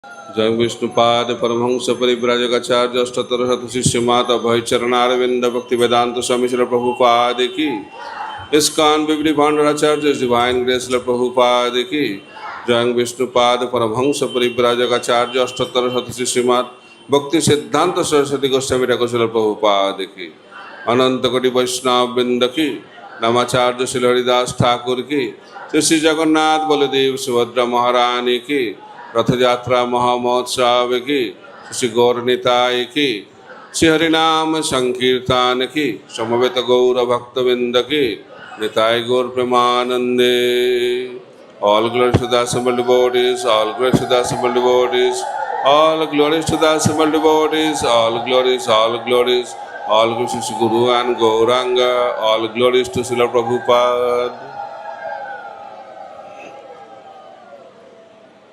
जय विष्णुपाद परमहंस परिव्राजकाचार्य अष्टोत्तर शत शिष्य माता भय चरणारविंद भक्ति वेदांत स्वामी श्री प्रभुपाद की। इस्कॉन बिबली भांडराचार्य डिवाइन ग्रेस प्रभुपाद की। जय विष्णुपाद परमहंस परिव्राजकाचार्य अष्टोत्तर शत शिष्य माता भक्ति सिद्धांत सरस्वती गोस्वामी ठाकुर प्रभुपाद की। अनंत कोटि वैष्णव बिंद की। नमाचार्य श्री हरिदास ठाकुर की। श्री जगन्नाथ बलदेव सुभद्रा महारानी की। रथ यात्रा महामहोत्सव की। श्री गौर निताय की। श्री हरिनाम संकीर्तन की। समवेत गौर भक्तविंद की। निताय गौर प्रेमानंदे। All glories to the assembled devotees, all glories to the assembled devotees, all glories to the assembled devotees, all glories, all glories, all glories to Guru and Gauranga, all glories to Srila Prabhupada.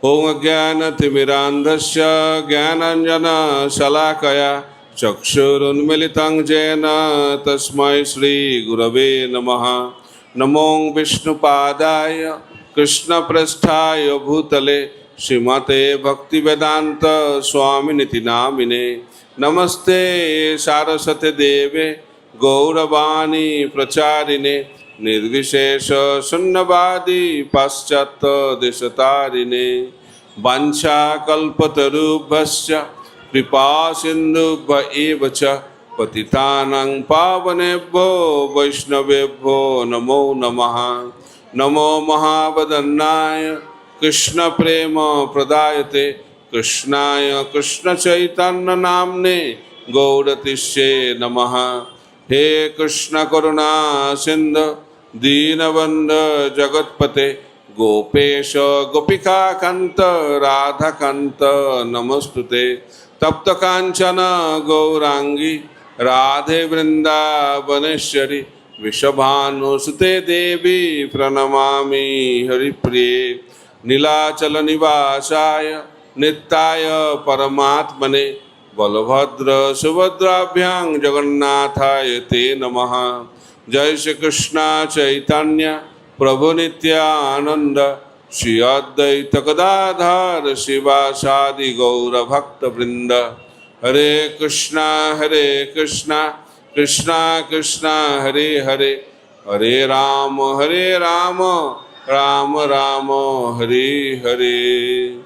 Om Jnana-timirandhasya Jnananjana-shalakaya Chakshurunmilitang Jena Tasmai Shri Gurave Namaha. Namo Vishnupadaya Krishna Prasthaya Bhutale Srimate Bhakti Vedanta Swaminiti Namine. Namaste Saraswate Deve Gauravani Pracharine Nirvishesha Sunnavadi Paschata Deshatarine. Vancha Kalpatarubhasya Kripa Sindhubha Evacha Patitanang Pavanebho Vaishnavebho Namo Namaha. Namo Mahavadannaya Krishna Prema Pradayate Krishnaya Krishna Chaitanya Namne Gaudatishe Namaha. He Krishna Karuna Sindhu Deenabandha Jagatpate Gopesha Gopika Kanta Radha Kanta Namastute Tapta Kanchana Gaurangi Radhe Vrindavaneshwari Vishabhanusute Devi Pranamami Haripriye Nilachala Nivasaya Nityaya Paramatmane Balabhadra Subhadrabhyang Jagannathaya Te Namaha. Jai Shri Krishna Chaitanya Prabhu Nityananda Shri Advaita Gadadhar Shivasadi Gaura Bhakta Vrinda. Hare Krishna Krishna Krishna Hare Hare Hare Rama Rama Rama Hare Hare.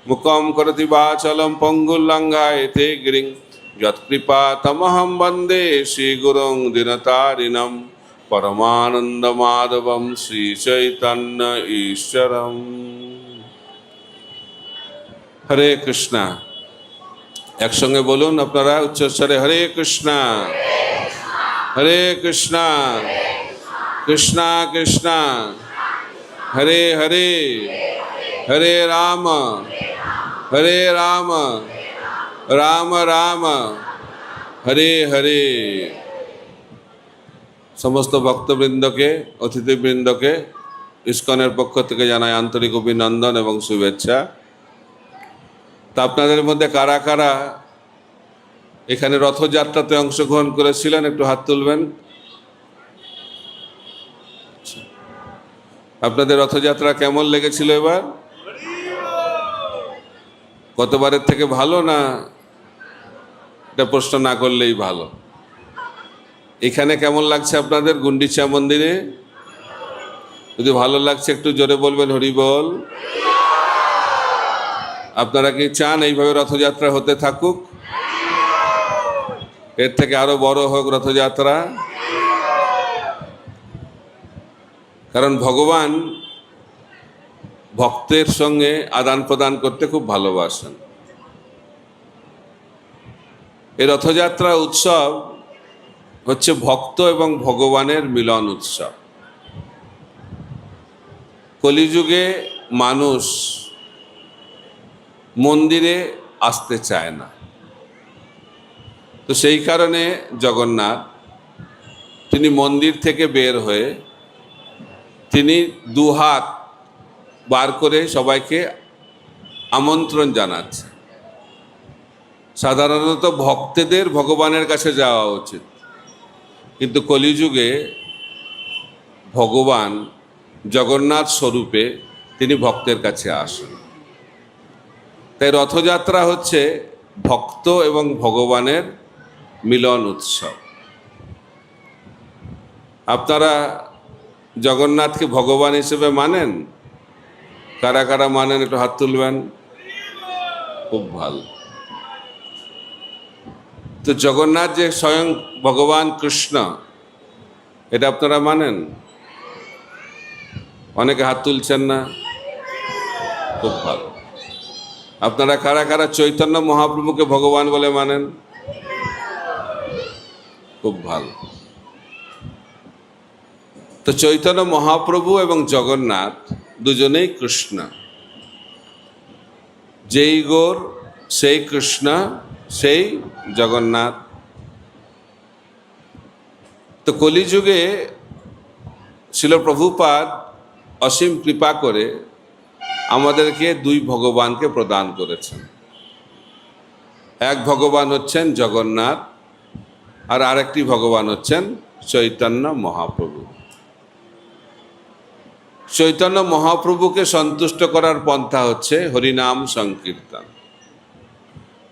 Mukam karati vachalam pangullangayate giring yatkripa tamaham bande Shri Gurung dinatarinam Paramananda Madhavam Shri Chaitanya Ishwaram. Hare Krishna. একসঙ্গে বলুন আপনারা উচ্চস্বরে হরে কৃষ্ণা হরে কৃষ্ণা কৃষ্ণা কৃষ্ণা হরে হরে হরে রাম রাম রাম হরে হরে। সমস্ত ভক্তবৃন্দকে অতিথিবৃন্দকে ইসকনের পক্ষ থেকে জানাই আন্তরিক অভিনন্দন এবং শুভেচ্ছা। তা আপনাদের মধ্যে কারা কারা এখানে রথযাত্রাতে অংশগ্রহণ করেছিলেন একটু হাত তুলবেন। আপনাদের রথযাত্রা কেমন লেগেছিল এবার? গতবারের থেকে ভালো না? এটা প্রশ্ন না করলেই ভালো। এখানে কেমন লাগছে আপনাদের গুন্ডিচা মন্দিরে? যদি ভালো লাগছে একটু জোরে বলবেন হরি বল। আপনারা কি চান এইভাবে রথযাত্রা হতে থাকুক? এর থেকে আরো বড় হোক রথযাত্রা? কারণ ভগবান ভক্তের সঙ্গে আদান প্রদান করতে খুব ভালোবাসেন। এই রথযাত্রা উৎসব হচ্ছে ভক্ত এবং ভগবানের মিলন উৎসব। কলিযুগে মানুষ মন্দিরে আসতে চায় না, তো সেই কারণে জগন্নাথ তিনি মন্দির থেকে বের হয়ে তিনি দুহাত বার করে সবাইকে আমন্ত্রণ জানাচ্ছে। সাধারণত ভক্তদের ভগবানের কাছে যাওয়া উচিত, কিন্তু কলিযুগে ভগবান জগন্নাথ স্বরূপে তিনি ভক্তের কাছে আসেন। তাই রথযাত্রা হচ্ছে ভক্ত এবং ভগবানের মিলন উৎসব। আপনারা জগন্নাথকে ভগবান হিসেবে মানেন? কারা কারা মানেন একটু হাত তুলবেন। খুব ভালো। তো জগন্নাথ যে স্বয়ং ভগবান কৃষ্ণ, এটা আপনারা মানেন? অনেকে হাত তুলছেন না। খুব ভালো। আপনারা কারা কারা চৈতন্য মহাপ্রভুকে ভগবান বলে মানেন? খুব ভালো। তো চৈতন্য মহাপ্রভু এবং জগন্নাথ দুজনেই কৃষ্ণ। যেই গৌর সেই কৃষ্ণ, সেই জগন্নাথ। তো কলিযুগে শিল প্রভুপাদ অসীম কৃপা করে আমাদেরকে দুই ভগবানকে প্রদান করেছেন। এক ভগবান হচ্ছেন জগন্নাথ, আর আরেকটি ভগবান হচ্ছেন চৈতন্য মহাপ্রভু। চৈতন্য মহাপ্রভুকে সন্তুষ্ট করার পন্থা হচ্ছে হরিনাম সংকীর্তন।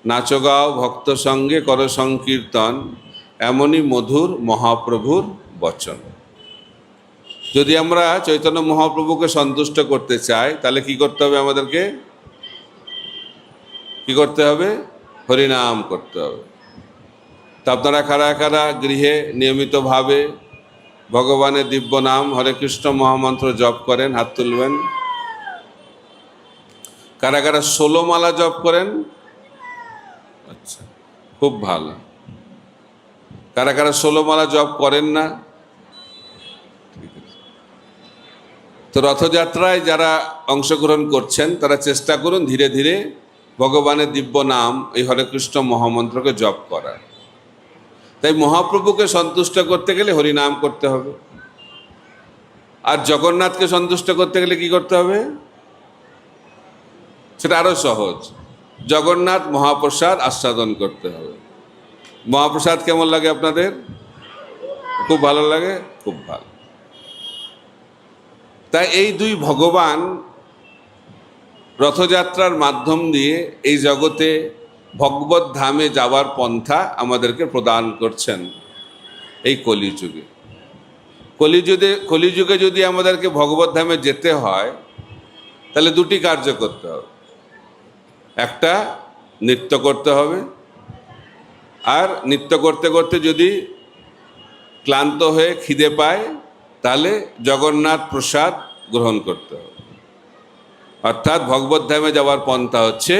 নাচো গাও ভক্ত সঙ্গে কর সংকীর্তন, এমনই মধুর মহাপ্রভুর বচন। যদি আমরা চৈতন্য মহাপ্রভুকে সন্তুষ্ট করতে চাই, তাহলে কি করতে হবে? আমাদেরকে কি করতে হবে? হরিনাম করতে হবে। তা আপনারা কারা কারা গৃহে নিয়মিতভাবে ভগবানের দিব্য নাম হরে কৃষ্ণ মহামন্ত্র জপ করেন? হাত তুলবেন। কারা কারা 16 মালা জপ করেন? আচ্ছা, খুব ভালো। কারা কারা 16 মালা জপ করেন না? ঠিক আছে। তো রথযাত্রায় যারা অংশগ্রহণ করছেন তারা চেষ্টা করুন ধীরে ধীরে ভগবানের দিব্য নাম এই হরে কৃষ্ণ মহামন্ত্রকে জপ করার। তাই মহাপ্রভুকে সন্তুষ্ট করতে গেলে হরিনাম করতে হবে, আর জগন্নাথকে সন্তুষ্ট করতে গেলে কি করতে হবে? সেটা আরো সহজ। জগন্নাথ মহাপ্রসাদ আস্বাদন করতে হবে। মহাপ্রসাদ কেমন লাগে আপনাদের? খুব ভালো লাগে? খুব ভালো। তাই এই দুই ভগবান রথযাত্রার মাধ্যম দিয়ে এই জগতে ভগবত ধামে যাওয়ার পন্থা আমাদেরকে প্রদান করছেন এই কলিযুগে। কলিযুগে যদি আমাদেরকে ভগবত ধামে যেতে হয়, তাহলে দুটি কার্য করতে হবে। একটা, নৃত্য করতে হবে, আর নৃত্য করতে করতে যদি ক্লান্ত হয়ে খিদে পায়, তাহলে জগন্নাথ প্রসাদ গ্রহণ করতে হবে। অর্থাৎ ভগবত ধামে যাওয়ার পন্থা হচ্ছে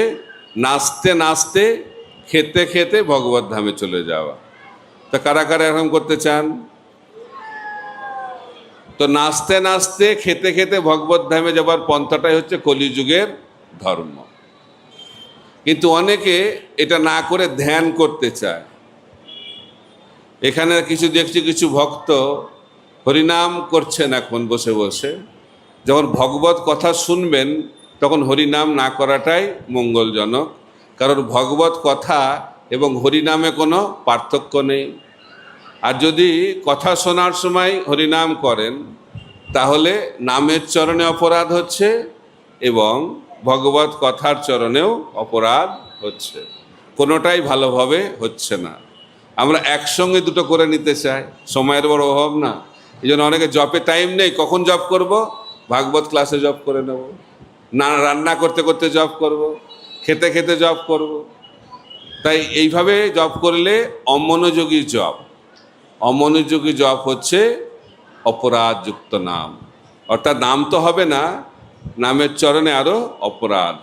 নাচতে নাচতে খেতে খেতে ভগবত ধামে চলে যাওয়া। তা কারা কারা এরকম করতে চান? তো নাচতে নাচতে খেতে খেতে ভগবত ধামে যাওয়ার পন্থাটাই হচ্ছে কলিযুগের ধর্ম। কিন্তু অনেকে এটা না করে ধ্যান করতে চায়। এখানে কিছু দেখছি, কিছু ভক্ত হরিনাম করছেন এখন বসে বসে। যখন ভগবত কথা শুনবেন তখন হরিনাম না করাটাই মঙ্গলজনক, কারণ ভগবত কথা এবং হরিনামে কোনো পার্থক্য নেই। আর যদি কথা শোনার সময় হরিনাম করেন, তাহলে নামের চরণে অপরাধ হচ্ছে এবং ভগবত কথার চরণেও অপরাধ হচ্ছে। কোনোটাই ভালোভাবে হচ্ছে না। আমরা একসঙ্গে দুটো করে নিতে চাই, সময়ের বড় অভাব না। এই জন্য অনেকে জপে টাইম নেই, কখন জপ করব? ভাগবত ক্লাসে জপ করে নেব, না রান্না করতে করতে জপ করব, খেতে খেতে জপ করব। তাই এইভাবে জপ করলে অমনোযোগী জপ। অমনোযোগী জপ হচ্ছে অপরাধযুক্ত নাম, অর্থাৎ নাম তো হবে না, নামের চরণে আরো অপরাধ।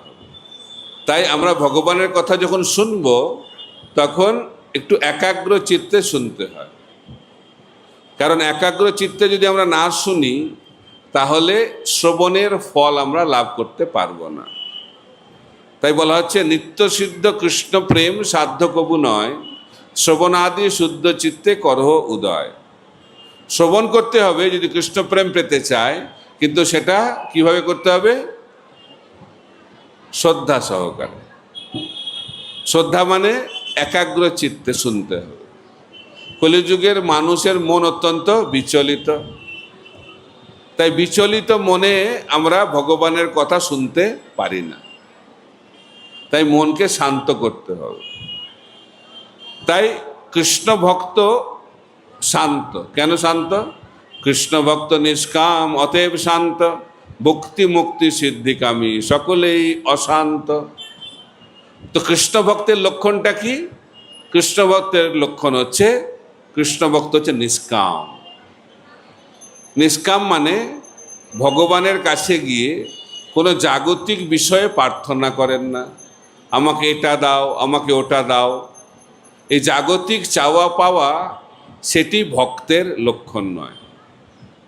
তাই আমরা ভগবানের কথা যখন শুনব তখন একটু একাগ্র চিত্তে শুনতে হয়, কারণ একাগ্র চিত্তে যদি আমরা না শুনি তাহলে শ্রবণের ফল আমরা লাভ করতে পারবো না। তাই বলা হচ্ছে নিত্য সিদ্ধ কৃষ্ণ প্রেম সাধ্য কবু নয়, শ্রবণাদি শুদ্ধ চিত্তে করহ উদয়। শ্রবণ করতে হবে যদি কৃষ্ণ প্রেম পেতে চায়, কিন্তু সেটা কিভাবে করতে হবে? শ্রদ্ধা সহকারে। শ্রদ্ধা মানে একাগ্র চিত্তে শুনতে হবে। কলিযুগের মানুষের মন অত্যন্ত বিচলিত, তাই বিচলিত মনে আমরা ভগবানের কথা শুনতে পারি না। তাই মনকে শান্ত করতে হবে। তাই কৃষ্ণ ভক্ত শান্ত। কেন শান্ত? কৃষ্ণ ভক্ত নিষ্কাম, অতএব শান্ত। ভক্তি মুক্তি সিদ্ধিকামী, সকলেই অশান্ত। তো কৃষ্ণ ভক্তের লক্ষণটা কি? কৃষ্ণ ভক্তের লক্ষণ হচ্ছে, কৃষ্ণ ভক্ত হচ্ছে নিষ্কাম। নিষ্কাম মানে ভগবানের কাছে গিয়ে কোনো জাগতিক বিষয়ে প্রার্থনা করেন না, আমাকে এটা দাও, আমাকে ওটা দাও। এই জাগতিক চাওয়া পাওয়া সেটি ভক্তের লক্ষণ নয়।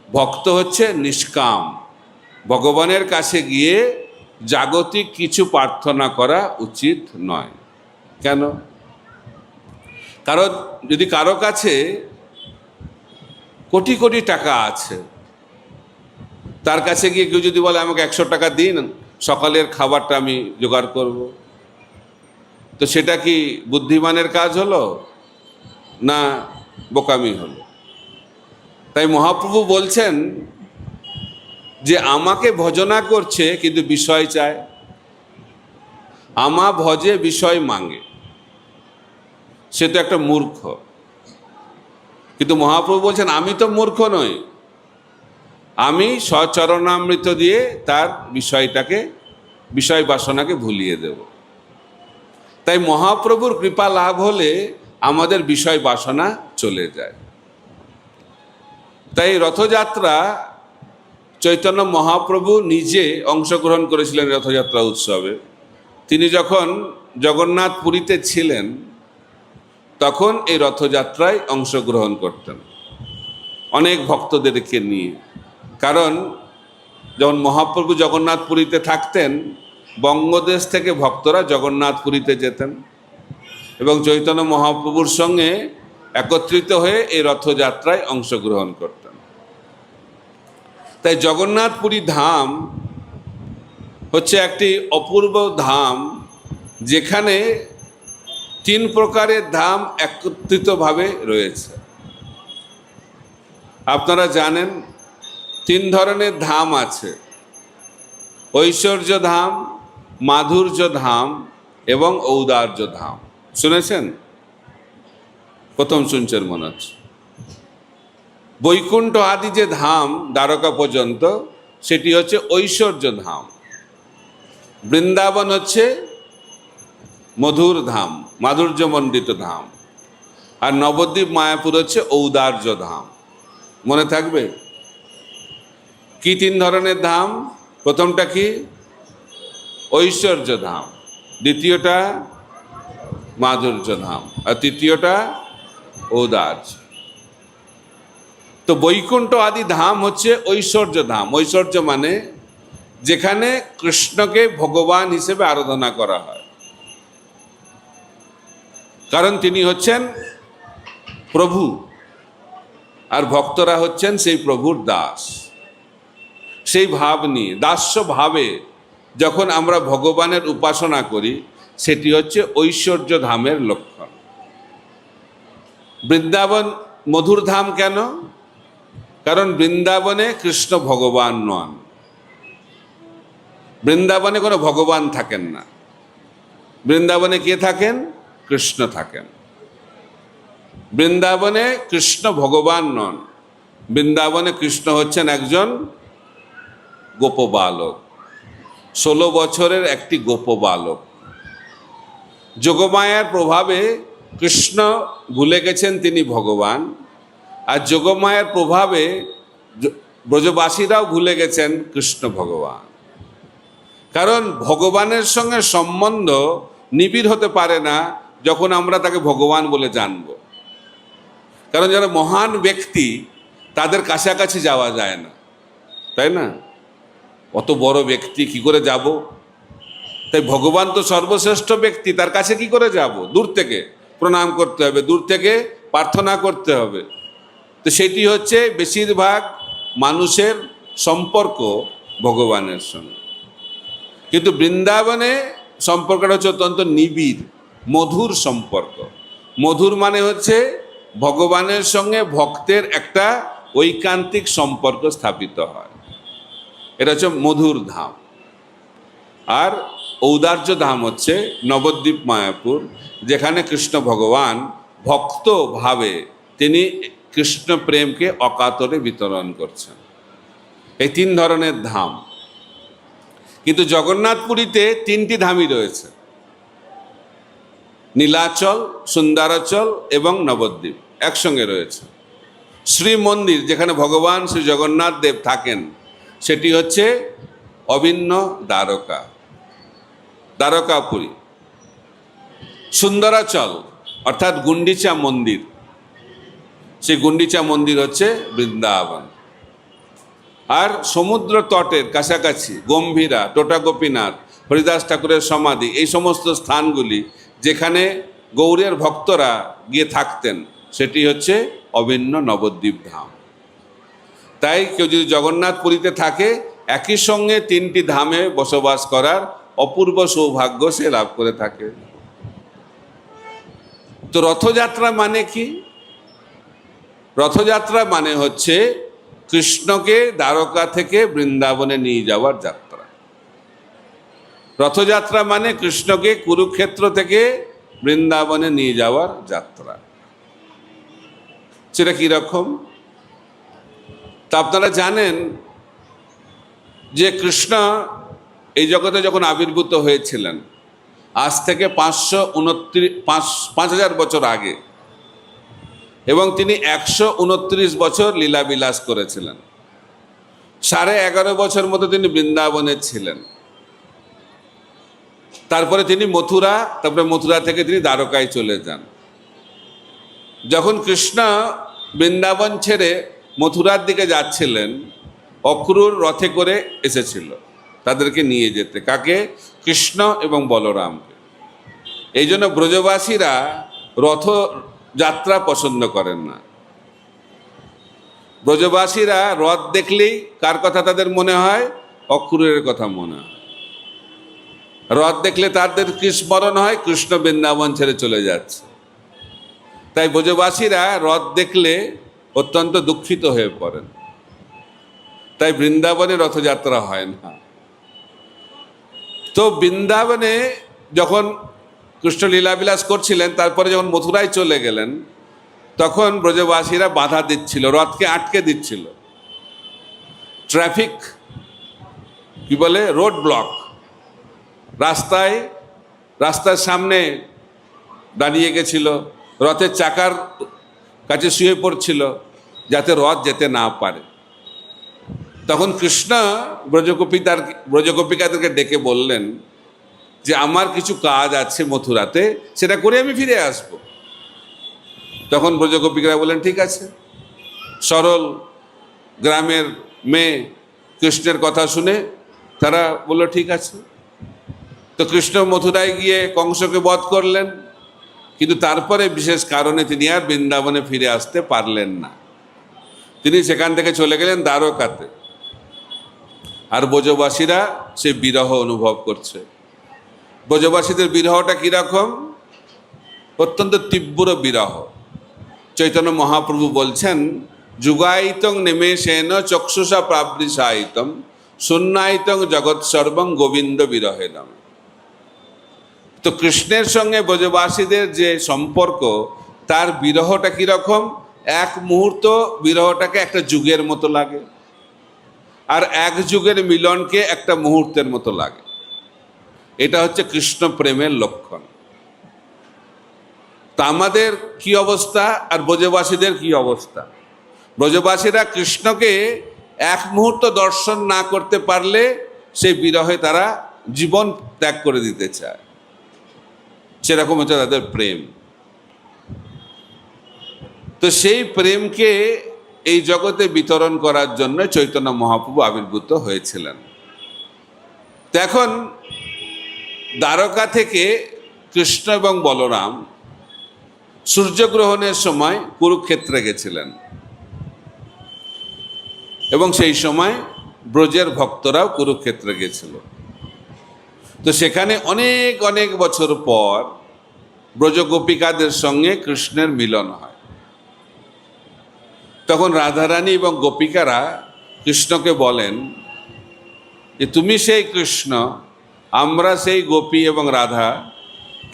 ভক্ত হচ্ছে নিষ্কাম। ভগবানের কাছে গিয়ে জাগতিক কিছু প্রার্থনা করা উচিত নয়। কেন? কারণ যদি কারো কাছে কোটি কোটি টাকা আছে, তার কাছে গিয়ে কেউ যদি বলে আমাকে 100 টাকা দিন, সকালের খাবারটা আমি জোগাড় করব, তো সেটা কি বুদ্ধিমানের কাজ হলো না বোকামি হলো? তাই মহাপ্রভু বলছেন যে আমাকে ভজনা করছে কিন্তু বিষয় চায়, আমা ভজে বিষয় মাঙ্গে, সে তো একটা মূর্খ। কিন্তু মহাপ্রভু বলছেন আমি তো মূর্খ নই, আমি স্বচরণামৃত দিয়ে তার বিষয় বাসনাকে ভুলিয়ে দেব। তাই মহাপ্রভুর কৃপা লাভ হলে আমাদের বিষয় বাসনা চলে যায়। তাই রথযাত্রা চৈতন্য মহাপ্রভু নিজে অংশগ্রহণ করেছিলেন রথযাত্রা উৎসবে। তিনি যখন জগন্নাথ পুরীতে ছিলেন তখন এই রথযাত্রায় অংশগ্রহণ করতেন অনেক ভক্তদেরকে নিয়ে। কারণ যখন মহাপ্রভু জগন্নাথ পুরীতে থাকতেন, বঙ্গদেশ থেকে ভক্তরা জগন্নাথ পুরীতে যেতেন এবং চৈতন্য মহাপ্রভুর সঙ্গে একত্রিত হয়ে এই রথযাত্রায় অংশগ্রহণ করতেন। তাই জগন্নাথ পুরী ধাম হচ্ছে একটি অপূর্ব ধাম, যেখানে 3 প্রকারের ধাম একত্রিতভাবে রয়েছে। আপনারা জানেন 3 ধরনের ধাম আছে: ঐশ্বর্য ধাম, মাধুর্য ধাম এবং ঔদার্য ধাম। শুনেছেন? প্রথম শুনছেন মনে হচ্ছে। বৈকুণ্ঠ আদি যে ধাম দ্বারকা পর্যন্ত, সেটি হচ্ছে ঐশ্বর্য ধাম। বৃন্দাবন হচ্ছে মধুর ধাম, মাধুর্যমণ্ডিত ধাম। আর নবদ্বীপ মায়াপুর হচ্ছে ঔদার্য ধাম। মনে থাকবে? কি 3 ধরনের ধাম? প্রথমটা কি? ঐশ্বর্য ধাম, দ্বিতীয়টা মাধুর্য ধাম, আর তৃতীয়টা ঔদার্য। তো বৈকুণ্ঠ আদি ধাম হচ্ছে ঐশ্বর্য ধাম। ঐশ্বর্য মানে যেখানে কৃষ্ণকে ভগবান হিসেবে আরাধনা করা হয়, কারণ তিনি হচ্ছেন প্রভু আর ভক্তরা হচ্ছেন সেই প্রভুর দাস। সেই ভাব নিয়ে, দাস্য ভাবে যখন আমরা ভগবানের উপাসনা করি, সেটি হচ্ছে ঐশ্বর্য ধামের লক্ষণ। বৃন্দাবন মধুর ধাম কেন? কারণ বৃন্দাবনে কৃষ্ণ ভগবান নন। বৃন্দাবনে কোনো ভগবান থাকেন না। বৃন্দাবনে কে থাকেন? কৃষ্ণ থাকেন। বৃন্দাবনে কৃষ্ণ ভগবান নন। বৃন্দাবনে কৃষ্ণ হচ্ছেন একজন গোপবালক, 16 বছরের একটি গোপবালক। যোগমায়ার প্রভাবে কৃষ্ণ ভুলে গেছেন তিনি ভগবান, আর যোগমায়ার প্রভাবে ব্রজবাসীরাও ভুলে গেছেন কৃষ্ণ ভগবান। কারণ ভগবানের সঙ্গে সম্বন্ধ নিবিড় হতে পারে না যখন আমরা তাকে ভগবান বলে জানব। কারণ যারা মহান ব্যক্তি, তাদের কাছাকাছি যাওয়া যায় না, তাই না? অত বড় ব্যক্তি কি করে যাব? তাই ভগবান তো সর্বশ্রেষ্ঠ ব্যক্তি, তার কাছে কি করে যাব? দূর থেকে প্রণাম করতে হবে, দূর থেকে প্রার্থনা করতে হবে। তো সেটি হচ্ছে বেশিরভাগ মানুষের সম্পর্ক ভগবানের সঙ্গে। কিন্তু বৃন্দাবনে সম্পর্কটা হচ্ছে অত্যন্ত নিবিড়, মধুর সম্পর্ক। মধুর মানে হচ্ছে ভগবানের সঙ্গে ভক্তের একটা ঐকান্তিক সম্পর্ক স্থাপিত হয়। এটা হচ্ছে মধুর ধাম। আর ঔদার্য ধাম হচ্ছে নবদ্বীপ মায়াপুর, যেখানে কৃষ্ণ ভগবান ভক্তভাবে তিনি কৃষ্ণ প্রেমকে অকাতরে বিতরণ করছেন। এই 3 ধরনের ধাম। কিন্তু জগন্নাথপুরীতে 3টি ধামই রয়েছে, নীলাচল, সুন্দরাচল এবং নবদ্বীপ একসঙ্গে রয়েছে। শ্রী মন্দির যেখানে ভগবান শ্রী জগন্নাথ দেব থাকেন সেটি হচ্ছে অভিন্ন দ্বারকা, দ্বারকাপুরী। সুন্দরাচল অর্থাৎ গুন্ডিচা মন্দির, সেই গুন্ডিচা মন্দির হচ্ছে বৃন্দাবন। আর সমুদ্র তটের কাছাকাছি গম্ভীরা, টোটা গোপীনাথ, হরিদাস ঠাকুরের সমাধি, এই সমস্ত স্থানগুলি যেখানে গৌড়ের ভক্তরা গিয়ে থাকতেন সেটি হচ্ছে অভিন্ন নবদ্বীপ ধাম। তাই কেউ যদি জগন্নাথ পুরীতে থাকে একই সঙ্গে 3টি ধামে বসবাস করার অপূর্ব সৌভাগ্য সে লাভ করে থাকে। তো রথযাত্রা মানে কি? রথযাত্রা মানে হচ্ছে কৃষ্ণকে দ্বারকা থেকে বৃন্দাবনে নিয়ে যাওয়ার যাত্রা। রথযাত্রা মানে কৃষ্ণকে কুরুক্ষেত্র থেকে বৃন্দাবনে নিয়ে যাওয়ার যাত্রা। সেটা কীরকম? তা আপনারা জানেন যে কৃষ্ণ এই জগতে যখন আবির্ভূত হয়েছিলেন আজ থেকে 5,000 বছর আগে, এবং তিনি 129 বছর লীলাবিলাস করেছিলেন। 11.5 বছর মতো তিনি বৃন্দাবনে ছিলেন। তারপরে তিনি মথুরা, তারপরে মথুরা থেকে তিনি দ্বারকায় চলে যান। যখন কৃষ্ণ বৃন্দাবন ছেড়ে মথুরার দিকে যাচ্ছিলেন, অক্রূর রথে করে এসেছিল তাদেরকে নিয়ে যেতে। কাকে? কৃষ্ণ এবং বলরামকে। এই জন্য ব্রজবাসীরা রথ যাত্রা পছন্দ করেন না। ব্রজবাসীরা রথ দেখলেই কার কথা তাদের মনে হয়? অক্রূরের কথা মনে হয়। রথ দেখলে তাদের কি স্মরণ হয়? কৃষ্ণ বৃন্দাবন ছেড়ে চলে যাচ্ছে। তাই ব্রজবাসীরা রথ দেখলে অত্যন্ত দুঃখিত হয়ে পড়েন। তাই বৃন্দাবনে রথযাত্রা হয় না। তো বৃন্দাবনে যখন কৃষ্ণ লীলাবিলাস করছিলেন, তারপরে যখন মথুরায় চলে গেলেন, তখন ব্রজবাসীরা বাধা দিচ্ছিল, রথকে আটকে দিচ্ছিল। ট্রাফিক কি বলে, রোড ব্লক। রাস্তার সামনে দাঁড়িয়ে গেছিল, রথের চাকার কাছে শুয়ে পড়ছিল যাতে রথ যেতে না পারে। তখন কৃষ্ণ ব্রজগোপিকাদেরকে ডেকে বললেন যে আমার কিছু কাজ আছে মথুরাতে, সেটা করে আমি ফিরে আসব। তখন ব্রজগোপিকারা বললেন ঠিক আছে। সরল গ্রামের মেয়ে কৃষ্ণের কথা শুনে তারা বলল ঠিক আছে। তো কৃষ্ণ মথুরায় গিয়ে কংসকে বধ করলেন, কিন্তু তারপরে বিশেষ কারণে তিনি আর বৃন্দাবনে ফিরে আসতে পারলেন না। তিনি সেখান থেকে চলে গেলেন দ্বারকাতে। আর ব্রজবাসীরা সে বিরহ অনুভব করছে। ব্রজবাসীদের বিরহটা কীরকম? অত্যন্ত তীব্র বিরহ। চৈতন্য মহাপ্রভু বলছেন, যুগায়িতং নিমেষেন চক্ষুষা প্রাবৃসায়িতম শূন্যায়িতং জগৎ সর্বং গোবিন্দ বিরহেদম। তো কৃষ্ণের সঙ্গে ব্রজবাসীদের যে সম্পর্ক, তার বিরহটা কীরকম? এক মুহূর্ত বিরহটাকে একটা যুগের মতো লাগে, আর এক যুগের মিলনকে একটা মুহূর্তের মতো লাগে। এটা হচ্ছে কৃষ্ণ প্রেমের লক্ষণ। তা আমাদের কি অবস্থা আর ব্রজবাসীদের কি অবস্থা? ব্রজবাসীরা কৃষ্ণকে এক মুহূর্ত দর্শন না করতে পারলে সেই বিরহে তারা জীবন ত্যাগ করে দিতে চায়। সেরকম হচ্ছে তাদের প্রেম। তো সেই প্রেমকে এই জগতে বিতরণ করার জন্য চৈতন্য মহাপ্রভু আবির্ভূত হয়েছিলেন। তো এখন দ্বারকা থেকে কৃষ্ণ এবং বলরাম সূর্যগ্রহণের সময় কুরুক্ষেত্রে গেছিলেন, এবং সেই সময় ব্রজের ভক্তরাও কুরুক্ষেত্রে গেছিল। তো সেখানে অনেক অনেক বছর পর ব্রজগোপিকাদের সঙ্গে কৃষ্ণের মিলন হয়। তখন রাধারানী এবং গোপিকারা কৃষ্ণকে বলেন যে তুমি সেই কৃষ্ণ আমরা সেই গোপী এবং রাধা,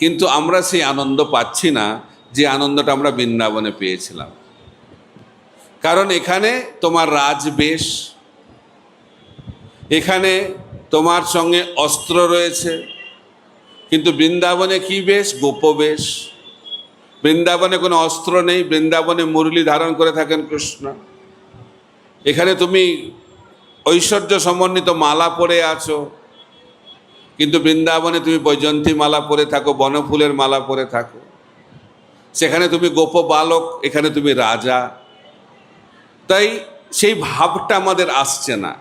কিন্তু আমরা সেই আনন্দ পাচ্ছি না যে আনন্দটা আমরা বৃন্দাবনে পেয়েছিলাম। কারণ এখানে তোমার রাজবেশ, এখানে তোমার সঙ্গে অস্ত্র রয়েছে, কিন্তু বৃন্দাবনে কি বেশ? গোপবেশ। বৃন্দাবনে কোনো অস্ত্র নেই, বৃন্দাবনে মুরলি ধারণ করে থাকেন কৃষ্ণ। এখানে তুমি ঐশ্বর্য সমন্বিত মালা পরে আছো, কিন্তু বৃন্দাবনে তুমি বৈজয়ন্তী মালা পরে থাকো, বনফুলের মালা পরে থাকো। সেখানে তুমি গোপ বালক, এখানে তুমি রাজা। তাই সেই ভাবটা আমাদের আসছে না।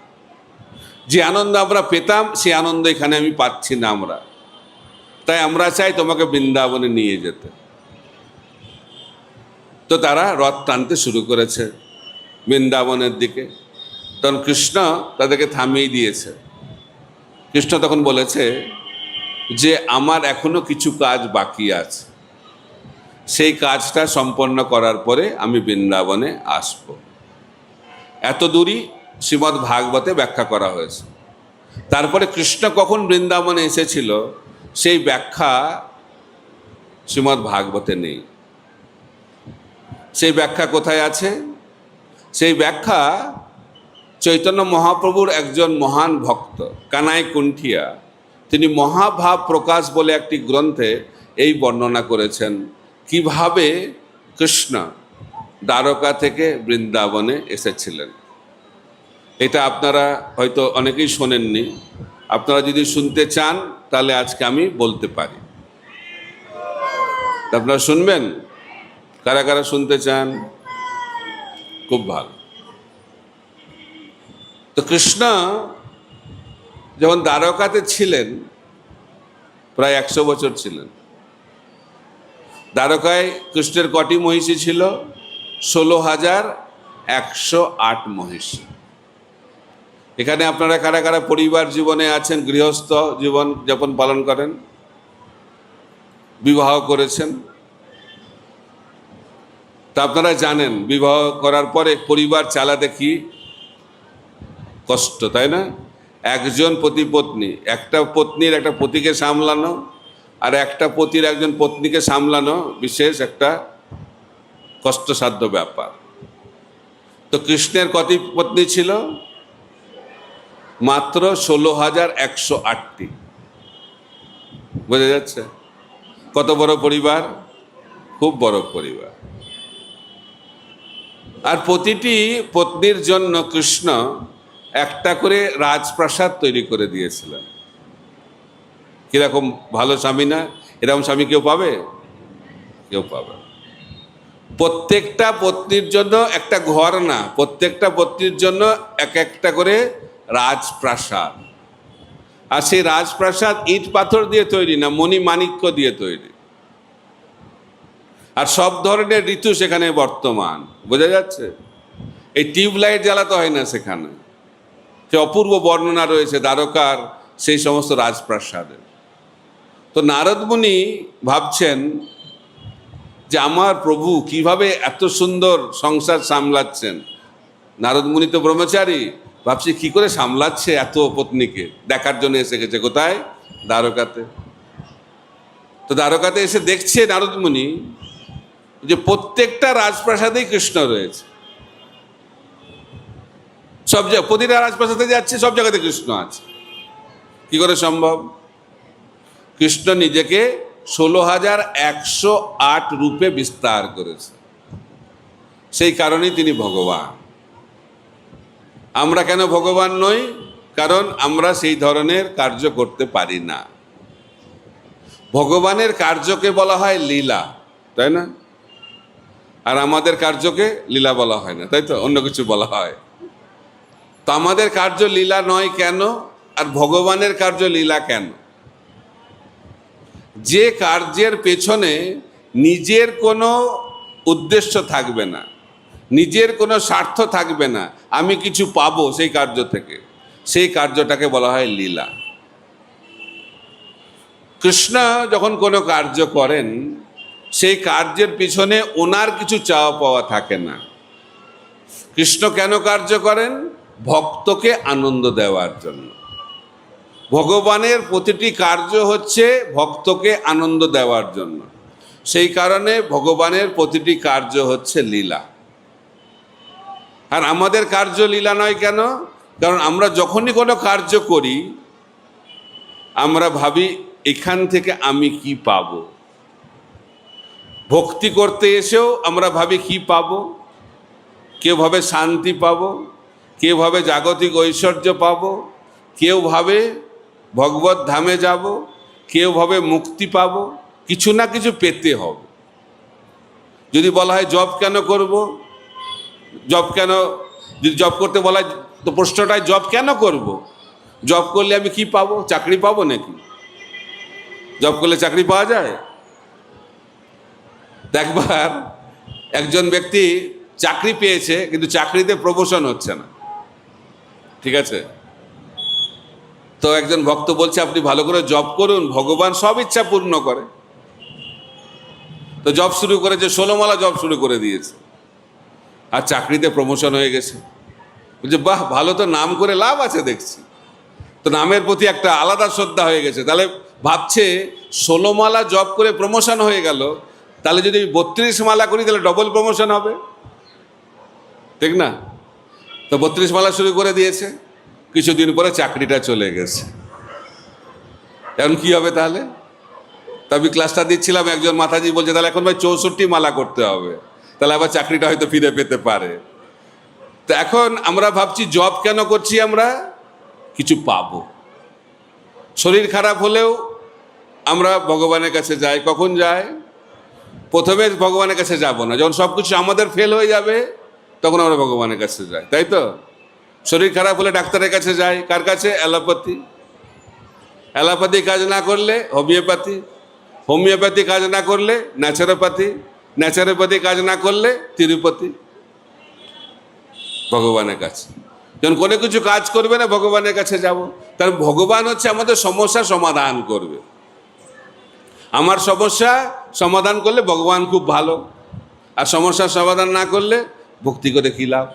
যে আনন্দ আমরা পেতাম সেই আনন্দ এখানে আমি পাচ্ছি না আমরা। তাই আমরা চাই তোমাকে বৃন্দাবনে নিয়ে যেতে। তো তারা রথ টানতে শুরু করেছে বৃন্দাবনের দিকে। তখন কৃষ্ণ তাদেরকে থামিয়ে দিয়েছে। কৃষ্ণ তখন বলেছে যে আমার এখনো কিছু কাজ বাকি আছে, সেই কাজটা সম্পন্ন করার পরে আমি বৃন্দাবনে আসব। এত দূরই শ্রীমদ্ ভাগবতে ব্যাখ্যা করা হয়েছে। তারপরে কৃষ্ণ কখন বৃন্দাবনে এসেছিল সেই ব্যাখ্যা শ্রীমদ্ ভাগবতে নেই। সেই ব্যাখ্যা কোথায় আছে? সেই ব্যাখ্যা চৈতন্য মহাপ্রভুর একজন মহান ভক্ত কানাই কুণ্ঠিয়া, তিনি মহাভাব প্রকাশ বলে একটি গ্রন্থে এই বর্ণনা করেছেন কিভাবে কৃষ্ণ দ্বারকা থেকে বৃন্দাবনে এসেছিলেন। এটা আপনারা হয়তো অনেকেই শোনেননি। আপনারা যদি শুনতে চান তাহলে আজকে আমি বলতে পারি। আপনারা শুনবেন? কারা কারা শুনতে চান? খুব ভালো। তো কৃষ্ণ যখন দ্বারকাতে ছিলেন, প্রায় 100 বছর ছিলেন। দ্বারকায় কৃষ্ণের কটি মহিষী ছিল? 16,108 মহিষী। এখানে আপনারা কারা কারা পরিবার জীবনে আছেন, গৃহস্থ জীবন যাপন পালন করেন, বিবাহ করেছেন? তা আপনারা জানেন বিবাহ করার পরে পরিবার চালাতে কি কষ্ট, তাই না? একজন পতি পত্নী, একটা পত্নীর একটা পতিকে সামলানো আর একটা পতির একজন পত্নীকে সামলানো বিশেষ একটা কষ্টসাধ্য ব্যাপার। তো কৃষ্ণের কতি পত্নী ছিল? মাত্র 16,108টি। বোঝা যাচ্ছে কত বড় পরিবার? খুব বড় পরিবার। আর প্রতিটি পত্নীর জন্য কৃষ্ণ একটা করে রাজপ্রাসাদ তৈরি করে দিয়েছিলেন। কিরকম ভালো স্বামী না? এরকম স্বামী কেউ পাবে? কেউ পাবে। প্রত্যেকটা পত্নীর জন্য একটা ঘর না, প্রত্যেকটা পত্নীর জন্য এক একটা করে রাজপ্রাসাদ। আর সেই রাজপ্রাসাদ ইট পাথর দিয়ে তৈরি না, মণি মাণিক্য দিয়ে তৈরি। আর সব ধরনের ঋতু সেখানে বর্তমান। বোঝা যাচ্ছে? এই টিউবলাইট জ্বালাতে হয় না সেখানে। সে অপূর্ব বর্ণনা রয়েছে দ্বারকার সেই সমস্ত রাজপ্রাসাদের। তো নারদ মুনি ভাবছেন যে আমার প্রভু কিভাবে এত সুন্দর সংসার সামলাচ্ছেন। নারদ মুনি তো ব্রহ্মচারী, ভাবছি কি করে সামলাচ্ছে এত পত্নীকে। দেখার জন্য এসে গেছে কোথায়? দ্বারকাতে। তো দ্বারকাতে এসে দেখছে নারদ মুনি যে প্রত্যেকটা রাজপ্রাসাদেই কৃষ্ণ রয়েছে। সব জায়গায় প্রতিটা রাজপ্রাসাদে যাচ্ছে, সব জায়গাতে কৃষ্ণ আছে। কি করে সম্ভব? কৃষ্ণ নিজেকে 16,108 রূপে বিস্তার করেছে। সেই কারণেই তিনি ভগবান। আমরা কেন ভগবান নই? কারণ আমরা সেই ধরনের কার্য করতে পারি না। ভগবানের কার্যকে বলা হয় লীলা, তাই না? আর আমাদের কার্যকে লীলা বলা হয় না, তাই তো? অন্য কিছু বলা হয়। তো আমাদের কার্য লীলা নয় কেন? আর ভগবানের কার্য লীলা কেন? যে কার্যের পেছনে নিজের কোনো উদ্দেশ্য থাকবে না, নিজের কোনো স্বার্থ থাকবে না, আমি কিছু পাবো সেই কার্য থেকে, সেই কার্যটাকে বলা হয় লীলা। কৃষ্ণ যখন কোনো কার্য করেন সেই কার্যের পিছনে ওনার কিছু চাওয়া পাওয়া থাকে না। কৃষ্ণ কেন কার্য করেন? ভক্তকে আনন্দ দেওয়ার জন্য। ভগবানের প্রতিটি কার্য হচ্ছে ভক্তকে আনন্দ দেওয়ার জন্য, সেই কারণে ভগবানের প্রতিটি কার্য হচ্ছে লীলা। আর আমাদের কার্য লীলা নয় কেন? কারণ আমরা যখনই কোনো কার্য করি আমরা ভাবি এখান থেকে আমি কি পাব। ভক্তি করতে এসেও আমরা ভাবি কি পাব। কেউ ভাবে শান্তি পাব, কেউ ভাবে জাগতিক ঐশ্বর্য পাব, কেউ ভাবে ভগবত ধামে যাব, কেউ ভাবে মুক্তি পাব, কিছু না কিছু পেতে হবে। যদি বলা হয় জব কেন করব, জব কেন, যদি জব করতে বলা হয় তো প্রশ্নটাই জব কেন করব? জব করলে আমি কি পাবো? চাকরি পাবো নাকি? জব করলে চাকরি পাওয়া যায়? একবার একজন ব্যক্তি চাকরি পেয়েছে কিন্তু চাকরিতে প্রমোশন হচ্ছে না, ঠিক আছে? তো একজন ভক্ত বলছে আপনি ভালো করে জব করুন, ভগবান সব ইচ্ছা পূর্ণ করে। তো জব শুরু করেছে, 16 মালা জব শুরু করে দিয়েছে, আর চাকরিতে প্রমোশন হয়ে গেছে। বলছে বাহ, ভালো তো, নাম করে লাভ আছে দেখছি। তো নামের প্রতি একটা আলাদা শ্রদ্ধা হয়ে গেছে। তাহলে ভাবছে 16 মালা জব করে প্রমোশন হয়ে গেল, তাহলে যদি 32 মালা করি তাহলে ডবল প্রমোশন হবে, ঠিক না? তো 32 মালা শুরু করে দিয়েছে, কিছুদিন পরে চাকরিটা চলে গেছে। এখন কি হবে তাহলে? তবে ক্লাসটা দিচ্ছিলাম, একজন মাতাজি বলছে তাহলে এখন ভাই 64 মালা করতে হবে, তাহলে আবার চাকরিটা হয়তো ফিরে পেতে পারে। তো এখন আমরা ভাবছি জব কেন করছি? আমরা কিছু পাবো। শরীর খারাপ হলেও আমরা ভগবানের কাছে যাই। কখন যাই? প্রথমে ভগবানের কাছে যাব না, যখন সব কিছু আমাদের ফেল হয়ে যাবে তখন আমরা ভগবানের কাছে যাই, তাই তো? শরীর খারাপ হলে ডাক্তারের কাছে যাই, কার কাছে? অ্যালোপ্যাথি। অ্যালোপ্যাথি কাজ না করলে হোমিওপ্যাথি, হোমিওপ্যাথি কাজ না করলে ন্যাচারোপ্যাথি, ন্যাচারোপ্যাথি কাজ না করলে তিরুপতি। ভগবানের কাছে যখন কোনো কিছু কাজ করবে না ভগবানের কাছে যাব। তার ভগবান হচ্ছে আমাদের সমস্যা সমাধান করবে। আমার সমস্যা সমাধান করলে ভগবান খুব ভালো, আর সমস্যার সমাধান না করলে ভক্তি করে কী লাভ?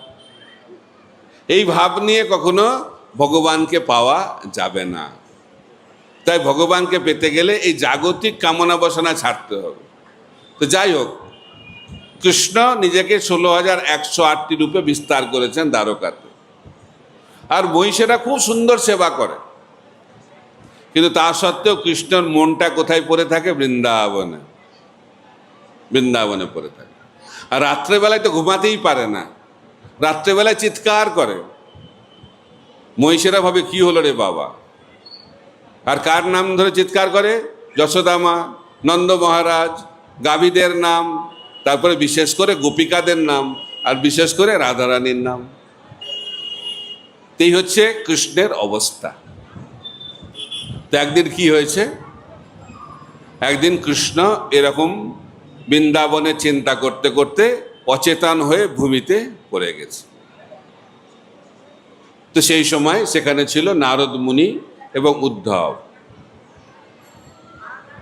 এই ভাব নিয়ে কখনো ভগবানকে পাওয়া যাবে না। তাই ভগবানকে পেতে গেলে এই জাগতিক কামনা বাসনা ছাড়তে হবে। তো যাই হোক, কৃষ্ণ নিজেকে 16,108টি রূপে বিস্তার করেছেন দ্বারকাতে, আর মহিষেরা খুব সুন্দর সেবা করে। কিন্তু তা সত্ত্বেও কৃষ্ণর মনটা কোথায় পড়ে থাকে? বৃন্দাবনে, বৃন্দাবনে পড়ে থাকে। আর রাত্রেবেলায় তো ঘুমাতেই পারে না, রাত্রেবেলায় চিৎকার করে। মহিষেরা ভাবে কি হলো রে বাবা? আর কার নাম ধরে চিৎকার করে? যশোদা মা, নন্দ মহারাজ, গাভীদের নাম, তারপরে বিশেষ করে গোপিকাদের নাম, আর বিশেষ করে রাধারানীর নাম। এই হচ্ছে কৃষ্ণের অবস্থা। তো একদিন কি হয়েছে? একদিন কৃষ্ণ এরকম বৃন্দাবনে চিন্তা করতে করতে অচেতন হয়ে ভূমিতে পড়ে গেছে। তো সেই সময় সেখানে ছিল নারদ মুনি এবং উদ্ধব।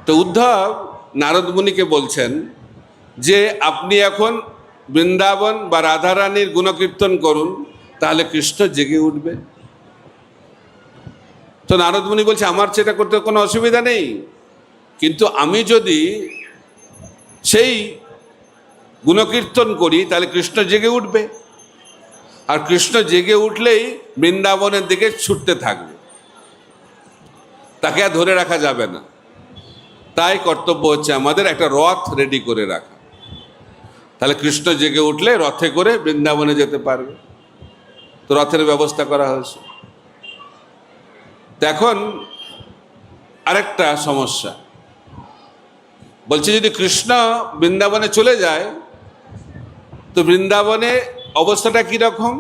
তো উদ্ধব নারদ মুনিকে বলছেন যে আপনি এখন বৃন্দাবন বা রাধারানীর গুণকীর্তন করুন, তাহলে কৃষ্ণ জেগে উঠবে। তো নারদ মুনি বলছে আমার সেটা করতে কোনো অসুবিধা নেই, কিন্তু আমি যদি সেই গুণকীর্তন করি তাহলে কৃষ্ণ জেগে উঠবে, আর কৃষ্ণ জেগে উঠলেই বৃন্দাবনের দিকে ছুটতে থাকবে, তাকে আর ধরে রাখা যাবে না। তাই কর্তব্য হচ্ছে আমাদের একটা রথ রেডি করে রাখা, তাহলে কৃষ্ণ জেগে উঠলে রথে করে বৃন্দাবনে যেতে পারবে। তো রথের ব্যবস্থা করা হয়েছে। এখন আরেকটা সমস্যা বলছে, যদি কৃষ্ণ বৃন্দাবনে চলে যায় তো বৃন্দাবনে অবস্থাটা কীরকম?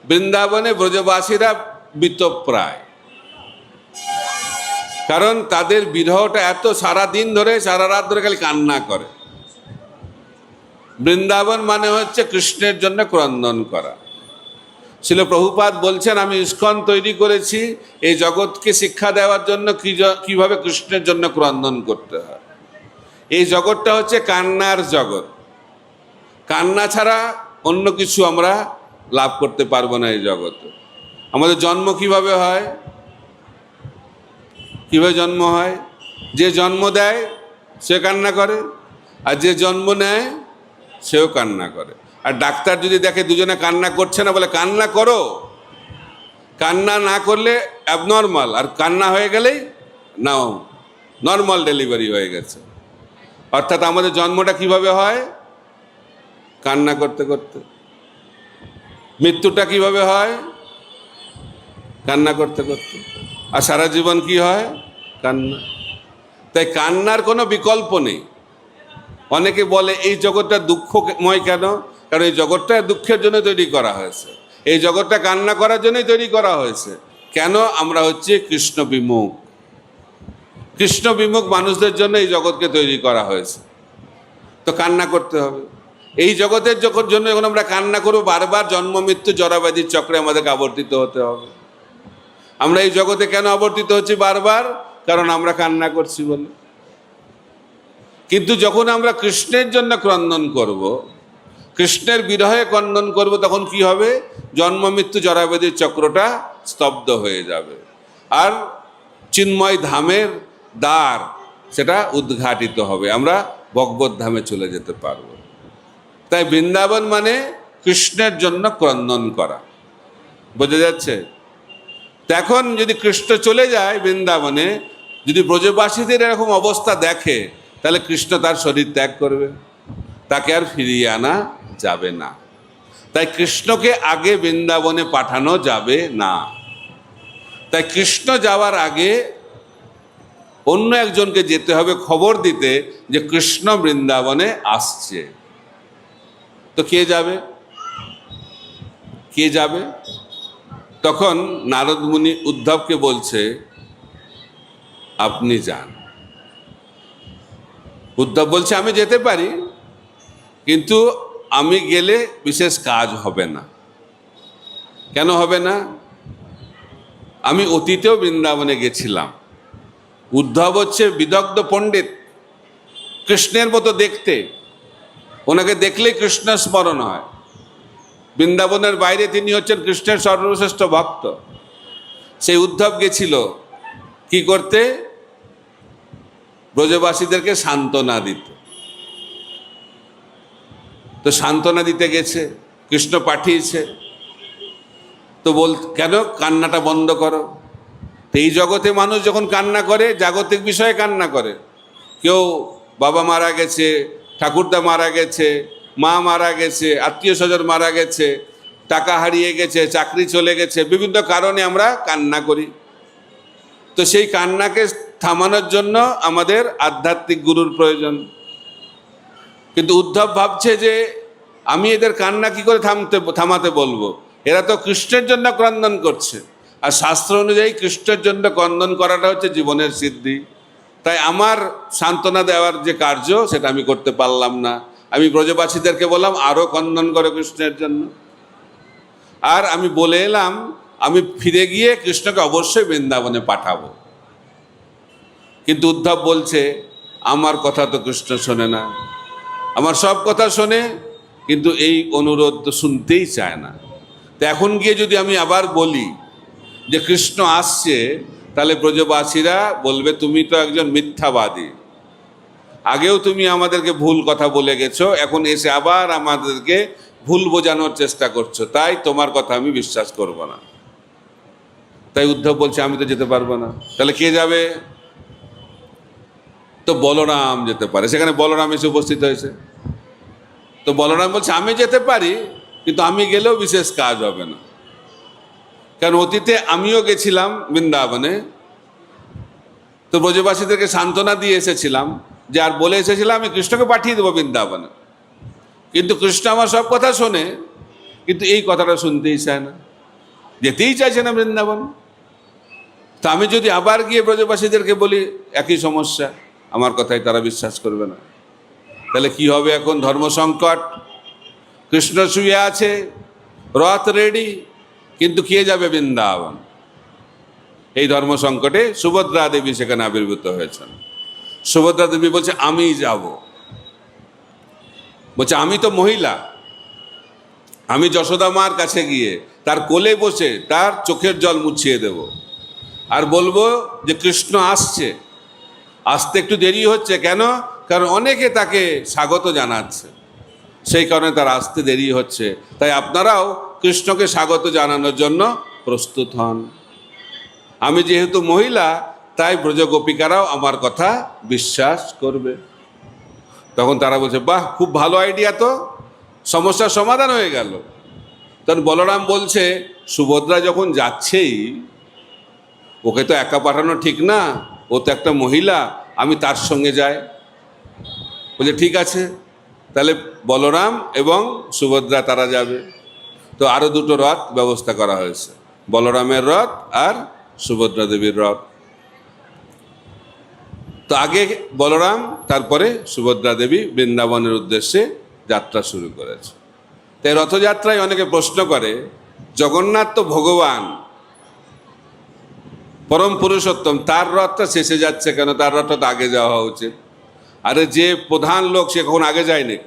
বৃন্দাবনে ব্রজবাসীরা মৃতপ্রায়, কারণ তাদের বিরহটা এত, সারা দিন ধরে সারা রাত ধরে খালি কান্না করে। বৃন্দাবন মানে হচ্ছে কৃষ্ণের জন্য ক্রন্দন করা। শিল প্রভুপাদ বলছেন আমি ইস্কন তৈরি করেছি এই জগৎকে শিক্ষা দেওয়ার জন্য কিভাবে কৃষ্ণের জন্য ক্রন্দন করতে হয়। এই জগৎটা হচ্ছে কান্নার জগৎ, কান্না ছাড়া অন্য কিছু আমরা লাভ করতে পারবো না এই জগতে। আমাদের জন্ম কিভাবে হয়? কীভাবে জন্ম হয়? যে জন্ম দেয় সে কান্না করে, আর যে জন্ম নেয় সেও কান্না করে। আর ডাক্তার যদি দেখে দুজনে কান্না করছে না, বলে কান্না করো, কান্না না করলে অ্যাবনর্মাল, আর কান্না হয়ে গেলেই নাও নর্মাল ডেলিভারি হয়ে গেছে। অর্থাৎ আমাদের জন্মটা কিভাবে হয়? কান্না করতে করতে। মৃত্যুটা কিভাবে হয়? কান্না করতে করতে। আর সারা জীবন কি হয়? কান্না। তাই কান্নার কোনো বিকল্প নেই। অনেকে বলে এই জগৎটা দুঃখময় কেন? কারণ এই জগৎটা দুঃখের জন্য তৈরি করা হয়েছে, এই জগৎটা কান্না করার জন্যই তৈরি করা হয়েছে। কেন? আমরা হচ্ছে কৃষ্ণ বিমুখ। কৃষ্ণ বিমুখ মানুষদের জন্য এই জগৎকে তৈরি করা হয়েছে, তো কান্না করতে হবে। এই জগতের জন্য যখন আমরা কান্না করবো, বারবার জন্ম মৃত্যু জরাব্যাধির চক্রে আমাদেরকে আবর্তিত হতে হবে। আমরা এই জগতে কেন আবর্তিত হচ্ছি বারবার? কারণ আমরা কান্না করছি বলে। কিন্তু যখন আমরা কৃষ্ণের জন্য ক্রন্দন করব, কৃষ্ণের বিরহে ক্রন্দন করব, তখন কি হবে? জন্ম মৃত্যু জরাব্যাধির চক্রটা স্তব্ধ হয়ে যাবে, আর চিন্ময় ধামের দ্বার সেটা উদ্ঘাটিত হবে, আমরা ভগবত ধামে চলে যেতে পারব। তাই বৃন্দাবন মানে কৃষ্ণের জন্য ক্রন্দন করা। বোঝা যাচ্ছে? এখন যদি কৃষ্ণ চলে যায় বৃন্দাবনে, যদি ব্রজবাসীদের এরকম অবস্থা দেখে, তাহলে কৃষ্ণ তার শরীর ত্যাগ করবে, তাকে আর ফিরিয়ে আনা যাবে না। তাই কৃষ্ণকে আগে বৃন্দাবনে পাঠানো যাবে না। তাই কৃষ্ণ যাওয়ার আগে অন্য একজনকে যেতে হবে খবর দিতে যে কৃষ্ণ বৃন্দাবনে আসছে। তো কে যাবে? কে যাবে? তখন নারদ মুনি উদ্ধবকে বলছে, আপনি যান। উদ্ধব বলছে, আমি যেতে পারি, কিন্তু আমি গেলে বিশেষ কাজ হবে না। কেন হবে না? আমি অতীতেও বৃন্দাবনে গেছিলাম। উদ্ধব হচ্ছে বিদগ্ধ পণ্ডিত, কৃষ্ণের মতো দেখতে, ওনাকে দেখলেই কৃষ্ণ স্মরণ হয়। বৃন্দাবনের বাইরে তিনি হচ্ছেন কৃষ্ণের সর্বশ্রেষ্ঠ ভক্ত। সেই উদ্ধব গেছিল কি করতে? ব্রজবাসীদেরকে সান্ত্বনা দিত। তো সান্ত্বনা দিতে গেছে, কৃষ্ণ পাঠিয়েছে, তো কেন কান্নাটা বন্ধ করো। তো এই জগতে মানুষ যখন কান্না করে, জাগতিক বিষয়ে কান্না করে। কেউ বাবা মারা গেছে, ঠাকুরদা মারা গেছে, মা মারা গেছে, আত্মীয় স্বজন মারা গেছে, টাকা হারিয়ে গেছে, চাকরি চলে গেছে, বিভিন্ন কারণে আমরা কান্না করি। তো সেই কান্নাকে থামানোর জন্য আমাদের আধ্যাত্মিক গুরুর প্রয়োজন। কিন্তু উদ্ধব ভাবছে যে আমি এদের কান্না কি করে থামাতে বলবো, এরা তো কৃষ্ণের জন্য ক্রন্দন করছে, আর শাস্ত্র অনুযায়ী কৃষ্ণের জন্য ক্রন্দন করাটা হচ্ছে জীবনের সিদ্ধি। তাই আমার সান্ত্বনা দেওয়ার যে কার্য সেটা আমি করতে পারলাম না। আমি ব্রজবাসীদেরকে বললাম আরও ক্রন্দন করো কৃষ্ণের জন্য, আর আমি বলে এলাম আমি ফিরে গিয়ে কৃষ্ণকে অবশ্যই বৃন্দাবনে পাঠাবো। কিন্তু উদ্ধব বলছে, আমার কথা তো কৃষ্ণ শোনে না, আমার সব কথা শোনে, কিন্তু এই অনুরোধ তো শুনতেই চায় না। তো এখন গিয়ে যদি আমি আবার বলি যে কৃষ্ণ আসছে, তাহলে ব্রজবাসীরা বলবে তুমি তো একজন মিথ্যাবাদী, আগেও তুমি আমাদেরকে ভুল কথা বলে গেছো, এখন এসে আবার আমাদেরকে ভুল বোঝানোর চেষ্টা করছো, তাই তোমার কথা আমি বিশ্বাস করব না। তাই উদ্ধব বলছে আমি তো যেতে পারবো না। তাহলে কে যাবে? তো বলরাম যেতে পারে। সেখানে বলরাম এসে উপস্থিত হয়েছে। তো বলরাম বলছে আমি যেতে পারি, কিন্তু আমি গেলেও বিশেষ কাজ হবে না। কারণ অতীতে আমিও গেছিলাম বৃন্দাবনে, তো ব্রজবাসীদেরকে সান্ত্বনা দিয়ে এসেছিলাম, যে আর বলে এসেছিলাম আমি কৃষ্ণকে পাঠিয়ে দেবো বৃন্দাবনে। কিন্তু কৃষ্ণ আমার সব কথা শোনে, কিন্তু এই কথাটা শুনতেই চায় না, যেতেই চাইছে না বৃন্দাবন। তা আমি যদি আবার গিয়ে ব্রজবাসীদেরকে বলি একই সমস্যা, আমার কথাই তারা বিশ্বাস করবে না। তাহলে কি হবে? এখন ধর্ম সংকট, কৃষ্ণ শুয়ে আছে, রথ রেডি, কিন্তু কে যাবে বৃন্দাবন? এই ধর্ম সংকটে সুভদ্রা দেবী সেখানে আবির্ভূত হয়েছেন। সুভদ্রা দেবী বলছে আমি যাব। বলছে আমি তো মহিলা, আমি যশোদা মার কাছে গিয়ে তার কোলে বসে তার চোখের জল মুছিয়ে দেব। আর বলবো যে কৃষ্ণ আসছে, আসতে একটু দেরি হচ্ছে কেন? কারণ অনেকে তাকে স্বাগত জানাচ্ছে, সেই কারণে তার আসতে দেরি হচ্ছে। তাই আপনারাও কৃষ্ণকে স্বাগত জানানোর জন্য প্রস্তুত হন। আমি যেহেতু মহিলা, তাই ব্রজগোপিকারাও আমার কথা বিশ্বাস করবে। তখন তারা বলছে, বাহ, খুব ভালো আইডিয়া, তো সমস্যার সমাধান হয়ে গেল। তখন বলরাম বলছে, সুভদ্রা যখন যাচ্ছেই, ওকে তো একা পাঠানো ঠিক না, ও তো একটা মহিলা, আমি তার সঙ্গে যাই। বলছে ঠিক আছে, তাহলে বলরাম এবং সুভদ্রা তারা যাবে। তো আরও দুটো রথ ব্যবস্থা করা হয়েছে, বলরামের রথ আর সুভদ্রা দেবীর রথ। তো আগে বলরাম, তারপরে সুভদ্রা দেবী বৃন্দাবনের উদ্দেশ্যে যাত্রা শুরু করেছে। তাই রথযাত্রায় অনেকে প্রশ্ন করে, জগন্নাথ তো ভগবান, পরম পুরুষোত্তম, তার রথটা শেষে যাচ্ছে কেন? তার রথটা তো আগে যাওয়া উচিত। আরে যে প্রধান লোক, সে কখন আগে যায়নি?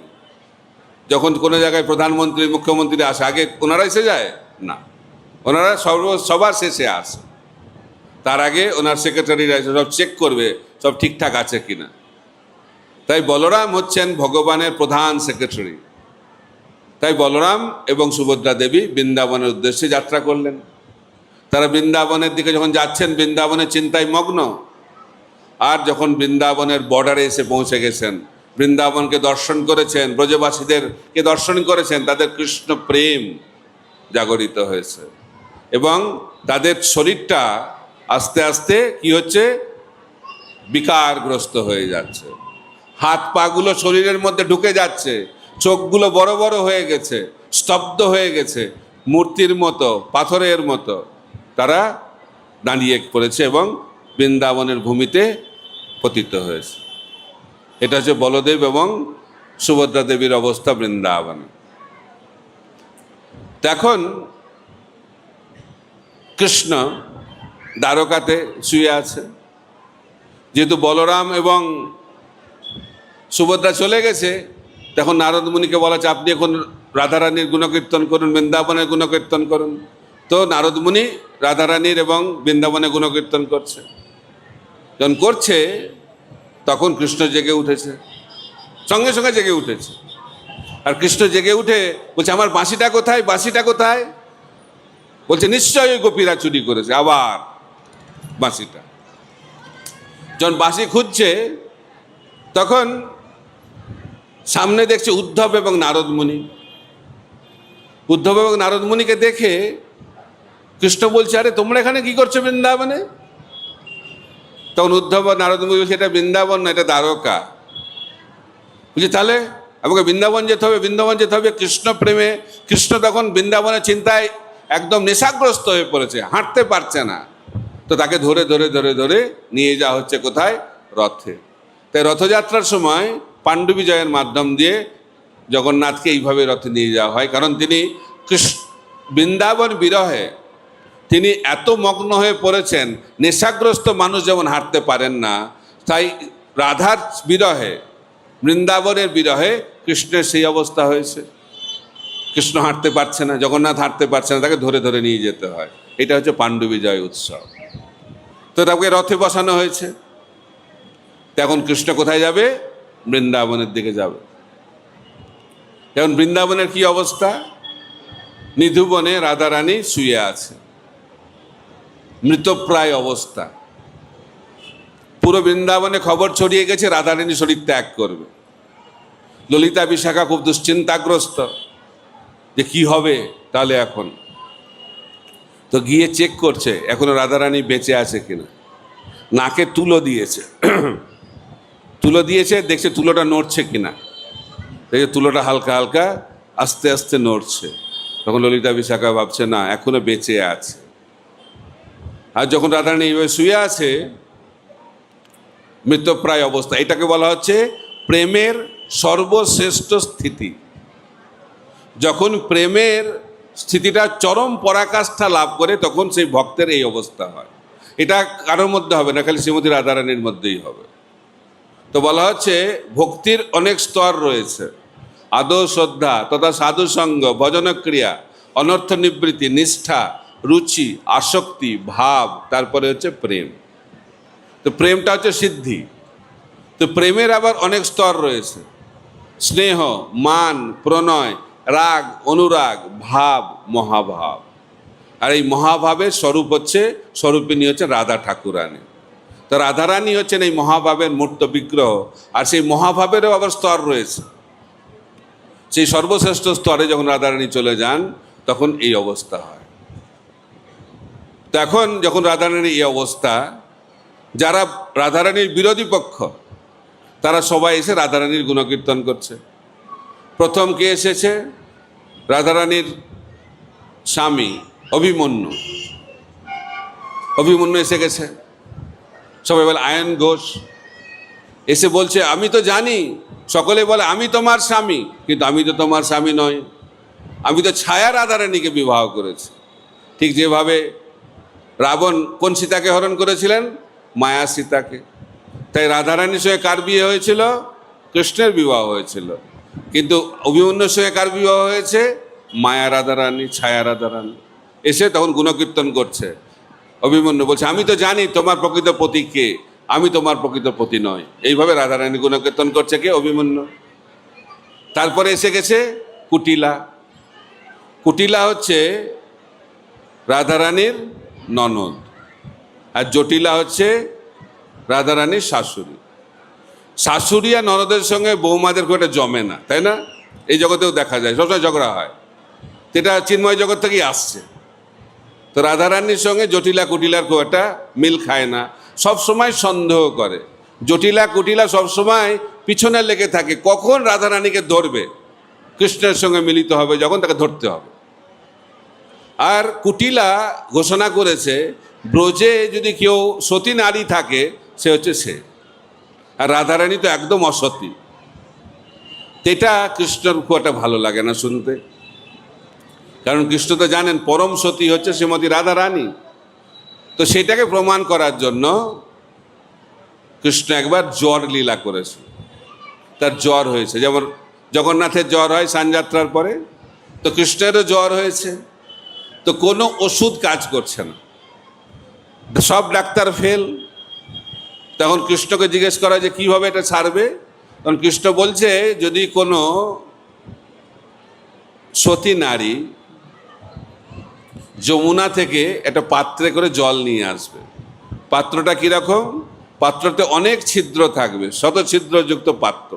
যখন কোনো জায়গায় প্রধানমন্ত্রী মুখ্যমন্ত্রী আসে, আগে ওনারা এসে যায় না, ওনারা সবার শেষে আসে। তার আগে ওনার সেক্রেটারিরা সব চেক করবে সব ঠিকঠাক আছে কিনা। তাই বলরাম হচ্ছেন ভগবানের প্রধান সেক্রেটারি। তাই বলরাম এবং সুভদ্রা দেবী বৃন্দাবনের উদ্দেশ্যে যাত্রা করলেন। তারা বৃন্দাবনের দিকে যখন যাচ্ছেন, বৃন্দাবনের চিন্তায় মগ্ন। আর যখন বৃন্দাবনের বর্ডারে এসে পৌঁছে গেছেন, বৃন্দাবনকে দর্শন করেছেন, ব্রজবাসীদেরকে দর্শন করেছেন, তাদের কৃষ্ণ প্রেম জাগরিত হয়েছে এবং তাদের শরীরটা আস্তে আস্তে কি হচ্ছে, বিকারগ্রস্ত হয়ে যাচ্ছে। হাত পাগুলো শরীরের মধ্যে ঢুকে যাচ্ছে, চোখগুলো বড় বড় হয়ে গেছে, স্তব্ধ হয়ে গেছে, মূর্তির মতো, পাথরের মতো তারা দাঁড়িয়ে পড়েছে এবং বৃন্দাবনের ভূমিতে পতিত হয়েছে। এটা হচ্ছে বলদেব এবং সুভদ্রা দেবীর অবস্থা বৃন্দাবনে। এখন কৃষ্ণ দ্বারকাতে শুয়ে আছে। যেহেতু বলরাম এবং সুভদ্রা চলে গেছে, তখন নারদ মুনিকে বলা হচ্ছে, আপনি এখন রাধারানীর গুণকীর্তন করুন, বৃন্দাবনের গুণকীর্তন করুন। তো নারদ মুনি রাধারানীর এবং বৃন্দাবনে গুণকীর্তন করছে। যখন করছে, তখন কৃষ্ণ জেগে উঠেছে, সঙ্গে সঙ্গে জেগে উঠেছে। আর কৃষ্ণ জেগে উঠে বলছে, আমার বাঁশিটা কোথায়, বাঁশিটা কোথায়? বলছে, নিশ্চয়ই ওই গোপীরা চুরি করেছে। আবার বাঁশিটা যখন বাঁশি খুঁজছে, তখন সামনে দেখছে উদ্ধব এবং নারদ মুনি। উদ্ধব এবং নারদ মুনিকে দেখে কৃষ্ণ বলছে, আরে তোমরা এখানে কি করছো বৃন্দাবনে? তখন উদ্ধব নারদ মুনি বলছে, এটা বৃন্দাবন না, এটা দ্বারকা। বুঝলি, তাহলে আমাকে বৃন্দাবন যেতে হবে, বৃন্দাবন যেতে হবে কৃষ্ণ প্রেমে। কৃষ্ণ তখন বৃন্দাবনের চিন্তায় একদম নেশাগ্রস্ত হয়ে পড়েছে, হাঁটতে পারছে না। তো তাকে ধরে ধরে ধরে ধরে নিয়ে যাওয়া হচ্ছে কোথায়? রথে। তাই রথযাত্রার সময় পাণ্ডুবিজয়ের মাধ্যম দিয়ে জগন্নাথকে এইভাবে রথে নিয়ে যাওয়া হয়, কারণ তিনি বৃন্দাবন বিরহে তিনি এত মগ্ন হয়ে পড়েছেন। নেশাগ্রস্ত মানুষ যেমন হাঁটতে পারেন না, তাই রাধার বিরহে, বৃন্দাবনের বিরহে কৃষ্ণের সেই অবস্থা হয়েছে। কৃষ্ণ হাঁটতে পারছে না, জগন্নাথ হাঁটতে পারছে না, তাকে ধরে ধরে নিয়ে যেতে হয়। এটা হচ্ছে পাণ্ডুবিজয় উৎসব। তো তাকে রথে বসানো হয়েছে। এখন কৃষ্ণ কোথায় যাবে? বৃন্দাবনের দিকে যাবে। এখন বৃন্দাবনের কি অবস্থা? নিধুবনে রাধারানী শুয়ে আছে, মৃতপ্রায় অবস্থা। পুরো বৃন্দাবনে খবর ছড়িয়ে গেছে রাধারানী শরীর ত্যাগ করবে। ললিতা বিশাখা খুব দুশ্চিন্তাগ্রস্ত যে কি হবে তাহলে এখন। তো গিয়ে চেক করছে এখনো রাধারানী বেঁচে আছে কিনা। নাকে তুলো দিয়েছে, তুলো দিয়েছে, দেখছে তুলোটা নড়ছে কিনা। দেখে তুলোটা হালকা হালকা আস্তে আস্তে নড়ছে। তখন ললিতা বিশাখা ভাবছে না, এখনো বেঁচে আছে। আর যখন রাধারানী এইভাবে শুয়ে আছে মৃতপ্রায় অবস্থা, এটাকে বলা হচ্ছে প্রেমের সর্বশ্রেষ্ঠ স্থিতি। যখন প্রেমের স্থিতিটা চরম পরাকাষ্ঠা লাভ করে, তখন সেই ভক্তের এই অবস্থা হয়। এটা কারোর মধ্যে হবে না, খালি শ্রীমতী রাধারানীর মধ্যেই হবে। তো বলা হচ্ছে ভক্তির অনেক স্তর রয়েছে। আদৌ শ্রদ্ধা তথা সাধুসঙ্গ, ভজনক্রিয়া, অনর্থ নিবৃত্তি, নিষ্ঠা, রুচি, আসক্তি, ভাব, তারপরে হচ্ছে প্রেম। তো প্রেমটা হচ্ছে সিদ্ধি। তো প্রেমের আবার অনেক স্তর রয়েছে, স্নেহ, মান, প্রণয়, রাগ, অনুরাগ, ভাব, মহাভাব। আর এই মহাভাবের স্বরূপ হচ্ছে, স্বরূপিনী হচ্ছে রাধা ঠাকুরানী। তো রাধারানী হচ্ছেন এই মহাভাবের মূর্ত বিগ্রহ। আর সেই মহাভাবেরও আবার স্তর রয়েছে। সেই সর্বশ্রেষ্ঠ স্তরে যখন রাধারানী চলে যান তখন এই অবস্থা হয়। তো এখন যখন রাধারানীর এই অবস্থা, যারা রাধারানীর বিরোধী পক্ষ তারা সবাই এসে রাধারানীর গুণকীর্তন করছে। প্রথম কে এসেছে? রাধারানীর স্বামী অভিমন্যু। অভিমন্যু এসে গেছে। সবাই বলে আয়ন ঘোষ এসে বলছে, আমি তো জানি, সকলে বলে আমি তোমার স্বামী, কিন্তু আমি তো তোমার স্বামী নই, আমি তো ছায়া রাধারানীকে বিবাহ করেছি। ঠিক যেভাবে রাবণ কোন সীতাকে হরণ করেছিলেন? মায়া সীতাকে। তাই রাধারানীর সঙ্গে কার বিয়ে হয়েছিল? কৃষ্ণের বিবাহ হয়েছিল। কিন্তু অভিমন্যুর সঙ্গে কার বিবাহ হয়েছে? মায়া রাধারানী, ছায়া রাধারানী। এসে তখন গুণকীর্তন করছে। অভিমন্যু বলছে, আমি তো জানি তোমার প্রকৃত পতি কে, আমি তোমার প্রকৃত পতি নয়। এইভাবে রাধারানী গুণকীর্তন করছে কে? অভিমন্যু। তারপরে এসে গেছে কুটিলা। কুটিলা হচ্ছে রাধারানীর ননদ, আর জটিলা হচ্ছে রাধারানীর শাশুড়ি। শাশুড়ি আর ননদের সঙ্গে বৌমাদের খুব একটা জমে না, তাই না? এই জগতেও দেখা যায়, সবসময় ঝগড়া হয়। এটা চিন্ময় জগৎ থেকেই আসছে। তো রাধারানীর সঙ্গে জটিলা কুটিলার খুব একটা মিল খায় না, সবসময় সন্দেহ করে। জটিলা কুটিলা সবসময় পিছনে লেগে থাকে, কখন রাধারানীকে ধরবে, কৃষ্ণের সঙ্গে মিলিত হবে যখন, তাকে ধরতে হবে। আর কুটিলা ঘোষণা করেছে, ব্রজে যদি কেউ সতী নারী থাকে সে হচ্ছে সে। আর রাধারানী তো একদম অসতী। এটা কৃষ্ণর খুব একটা ভালো লাগে না শুনতে, কারণ কৃষ্ণ তো জানেন পরম সতী হচ্ছে শ্রীমতী রাধারানী। তো সেটাকে প্রমাণ করার জন্য কৃষ্ণ একবার জ্বর লীলা করেছে। তার জ্বর হয়েছে, যেমন জগন্নাথের জ্বর হয় সানযাত্রার পরে, তো কৃষ্ণেরও জ্বর হয়েছে। তো কোনো ওষুধ কাজ করছে না, সব ডাক্তার ফেল। তখন কৃষ্ণকে জিজ্ঞেস করা যে কীভাবে এটা ছাড়বে, তখন কৃষ্ণ বলছে, যদি কোনো সতী নারী যমুনা থেকে একটা পাত্রে করে জল নিয়ে আসবে। পাত্রটা কীরকম? পাত্রতে অনেক ছিদ্র থাকবে, শত ছিদ্রযুক্ত পাত্র।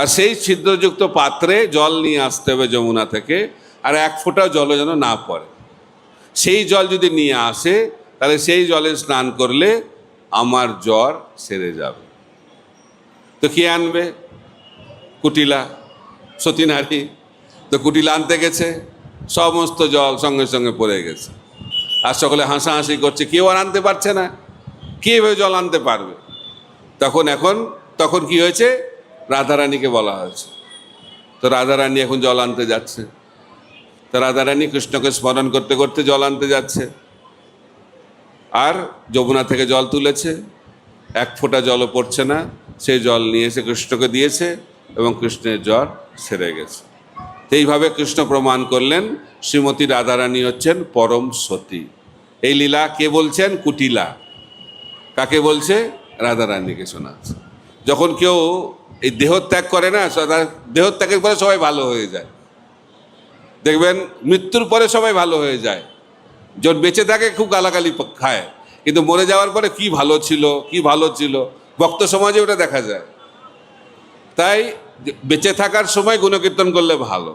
আর সেই ছিদ্রযুক্ত পাত্রে জল নিয়ে আসতে হবে যমুনা থেকে, আর এক ফোঁটা জলও যেন না পড়ে। সেই জল যদি নিয়ে আসে তাহলে সেই জলে স্নান করলে আমার জ্বর সেরে যাবে। তো কে আনবে? কুটিলা, সতী নারী। তো কুটিলা আনতে গেছে, সমস্ত জল সঙ্গে সঙ্গে পড়ে গেছে। আর সকলে হাসাহাসি করছে, কেউ আর আনতে পারছে না, কীভাবে জল আনতে পারবে? তখন কি হয়েছে? রাধারানীকে বলা হয়েছে। তো রাধারানী এখন জল আনতে যাচ্ছে। তো রাধারানী কৃষ্ণকে স্মরণ করতে করতে জল আনতে যাচ্ছে, আর যমুনা থেকে জল তুলেছে, এক ফোঁটা জলও পড়ছে না। সেই জল নিয়ে এসে কৃষ্ণকে দিয়েছে এবং কৃষ্ণের জ্বর সেরে গেছে। এইভাবে কৃষ্ণ প্রমাণ করলেন শ্রীমতী রাধারানী হচ্ছেন পরম সতী। এই লীলা কে বলছেন? কুটিলা। কাকে বলছে? রাধারানীকে শোনাচ্ছে। যখন কেউ এই দেহত্যাগ করে না, দেহত্যাগের পরে সবাই ভালো হয়ে যায়। দেখবেন মৃত্যুর পরে সবাই ভালো হয়ে যায়। যখন বেঁচে থাকে খুব গালাগালি খায়, কিন্তু মরে যাওয়ার পরে কি ভালো ছিল, কি ভালো ছিল, ভক্ত সমাজে ওটা দেখা যায়। তাই বেঁচে থাকার সময় গুণকীর্তন করলে ভালো,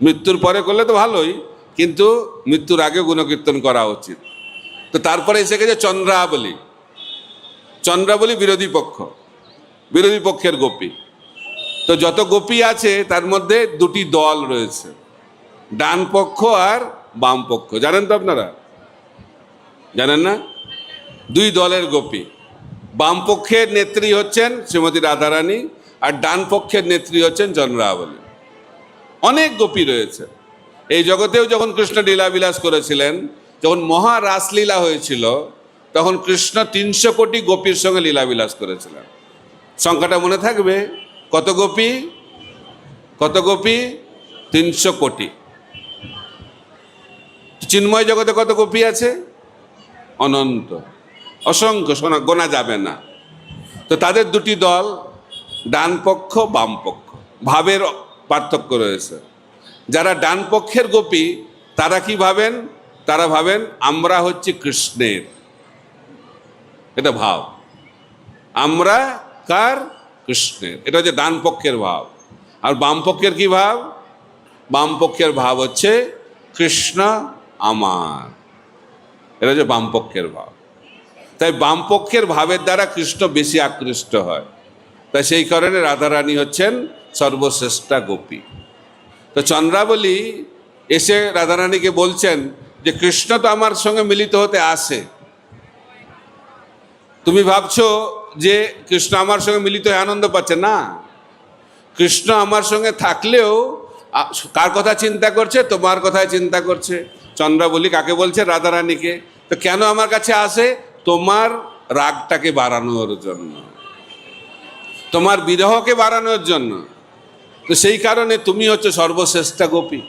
মৃত্যুর পরে করলে তো ভালোই, কিন্তু মৃত্যুর আগে গুণকীর্তন করা উচিত। তো তারপরে এসে গেছে চন্দ্রাবলী। চন্দ্রাবলী বিরোধী পক্ষের গোপী। তো যত গোপী আছে তার মধ্যে দুটি দল রয়েছে, ডান পক্ষ আর বাম পক্ষ। জানেন তো আপনারা? জানেন না? দুই দলের গোপী। বাম পক্ষের নেত্রী হচ্ছেন শ্রীমতী রাধারানী, আর ডান পক্ষের নেত্রী হচ্ছেন চন্দ্রাবলী। অনেক গোপী রয়েছে এই জগতেও। যখন কৃষ্ণ লীলাবিলাস করেছিলেন, যখন মহা রাসলীলা হয়েছিল, তখন কৃষ্ণ 300 কোটি গোপীর সঙ্গে লীলাবিলাস করেছিলেন। সংখ্যাটা মনে থাকবে? কত গোপী? 300 কোটি। চিন্ময় জগতে কত গোপী আছে? অনন্ত, অসংখ্য, গোনা যাবে না। তো তাদের দুটি দল, ডান পক্ষ বাম পক্ষ, ভাবের পার্থক্য রয়েছে। যারা ডান পক্ষের গোপী তারা কি ভাবেন? তারা ভাবেন আমরা হচ্ছি কৃষ্ণের, এটা ভাব। আমরা কার? কৃষ্ণের। এটা হচ্ছে ডান পক্ষের ভাব। আর বাম পক্ষের কি ভাব? বাম পক্ষের ভাব হচ্ছে কৃষ্ণ আমার, এটা হচ্ছে বাম পক্ষের ভাব। তাই বাম পক্ষের ভাবের দ্বারা কৃষ্ণ বেশি আকৃষ্ট হয়। তাই সেই কারণে রাধারানী হচ্ছেন সর্বশ্রেষ্ঠা গোপী। তো চন্দ্রাবলী এসে রাধারানীকে বলছেন যে কৃষ্ণ তো আমার সঙ্গে মিলিত হতে আসে, তুমি ভাবছো যে কৃষ্ণ আমার সঙ্গে মিলিত হয়ে আনন্দ পাচ্ছে না। কৃষ্ণ আমার সঙ্গে থাকলেও কার কথা চিন্তা করছে? তোমার কথাই চিন্তা করছে। চন্দ্রাবলী কাকে বলছে? রাধারানীকে। তো কেন আমার কাছে আসে? তোমার রাগটাকে বাড়ানোর জন্য, তোমার বিরহকে বাড়ানোর জন্য। তো সেই কারণে তুমি হচ্ছে সর্বশ্রেষ্ঠা গোপী।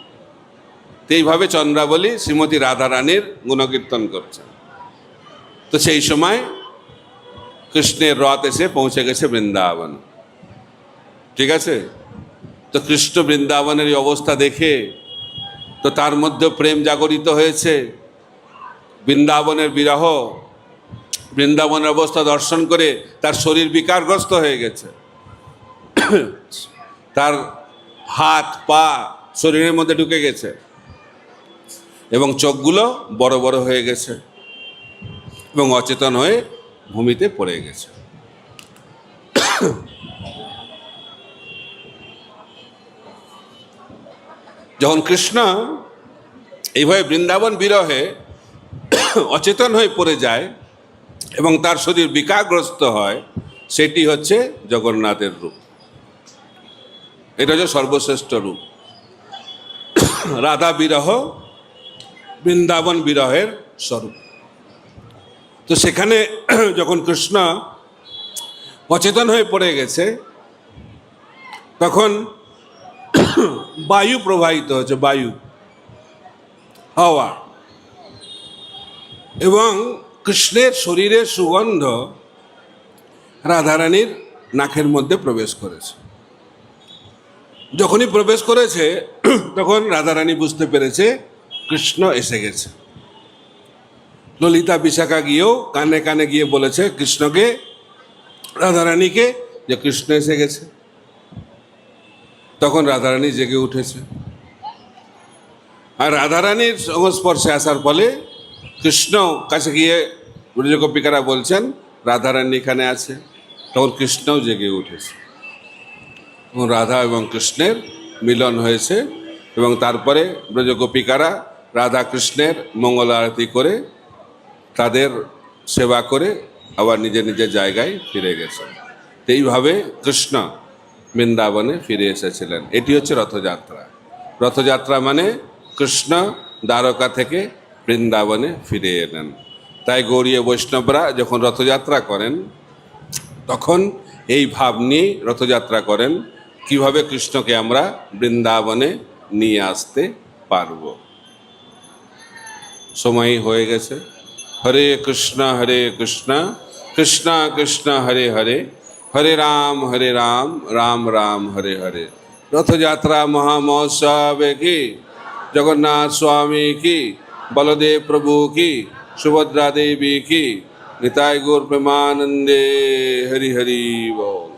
তো এইভাবে চন্দ্রাবলী শ্রীমতী রাধারানীর গুণকীর্তন করছেন। তো সেই সময় কৃষ্ণের রথ এসে পৌঁছে গেছে বৃন্দাবন, ঠিক আছে? তো কৃষ্ণ বৃন্দাবনের এই অবস্থা দেখে তো তার মধ্যে প্রেম জাগরিত হয়েছে। বৃন্দাবনের বিরহ, বৃন্দাবনের অবস্থা দর্শন করে তার শরীর বিকারগ্রস্ত হয়ে গেছে। তার হাত পা শরীরের মধ্যে ঢুকে গেছে এবং চোখগুলো বড় বড় হয়ে গেছে এবং অচেতন হয়ে ভূমিতে পড়ে গেছে। যখন কৃষ্ণ এইভাবে বৃন্দাবন বিরহে অচেতন হয়ে পড়ে যায় এবং তার শরীর বিকারগ্রস্ত হয়, সেটি হচ্ছে জগন্নাথের রূপ। এটা হচ্ছে সর্বশ্রেষ্ঠ রূপ। রাধা বিরহ বৃন্দাবন বিরহের স্বরূপ। তো সেখানে যখন কৃষ্ণ অচেতন হয়ে পড়ে গেছে, তখন বায়ু প্রবাহিত হচ্ছে, বায়ু, হাওয়া, এবং কৃষ্ণের শরীরের সুগন্ধ রাধারানীর নাকের মধ্যে প্রবেশ করেছে। যখনই প্রবেশ করেছে তখন রাধারানী বুঝতে পেরেছে কৃষ্ণ এসে গেছে। ললিতা বিশাখা গিয়েও কানে কানে গিয়ে বলেছে কৃষ্ণকে, রাধারানীকে, যে কৃষ্ণ এসে গেছে। তখন রাধারানী জেগে উঠেছে। আর রাধারানীর সংস্পর্শে আসার ফলে কৃষ্ণ কাছে গিয়ে ব্রজগোপিকারা বলছেন রাধারানী এখানে আছে। তখন কৃষ্ণও জেগে উঠেছে। তখন রাধা এবং কৃষ্ণের মিলন হয়েছে এবং তারপরে ব্রজগোপিকারা রাধা কৃষ্ণের মঙ্গল আরতি করে তাদের সেবা করে আবার নিজের নিজের জায়গায় ফিরে গেছে। এইভাবে কৃষ্ণ বৃন্দাবনে ফিরে এসেছিলেন। এটি হচ্ছে রথযাত্রা। রথযাত্রা মানে কৃষ্ণ দ্বারকা থেকে বৃন্দাবনে ফিরে এলেন। তাই গৌড়ীয় বৈষ্ণবরা যখন রথযাত্রা করেন তখন এই ভাব নিয়ে রথযাত্রা করেন, কিভাবে কৃষ্ণকে আমরা বৃন্দাবনে নিয়ে আসতে পারব। সময় হয়ে গেছে। হরে কৃষ্ণ কৃষ্ণ কৃষ্ণ হরে হরে, হরে রাম রাম রাম হরে হরে। রথযাত্রা মহামহোৎসব কি, জগন্নাথ স্বামী কি, বলদেব প্রভু কি, সুভদ্রা দেবী কি, নিতাই গৌর প্রেমানন্দে। হরি হরি বল।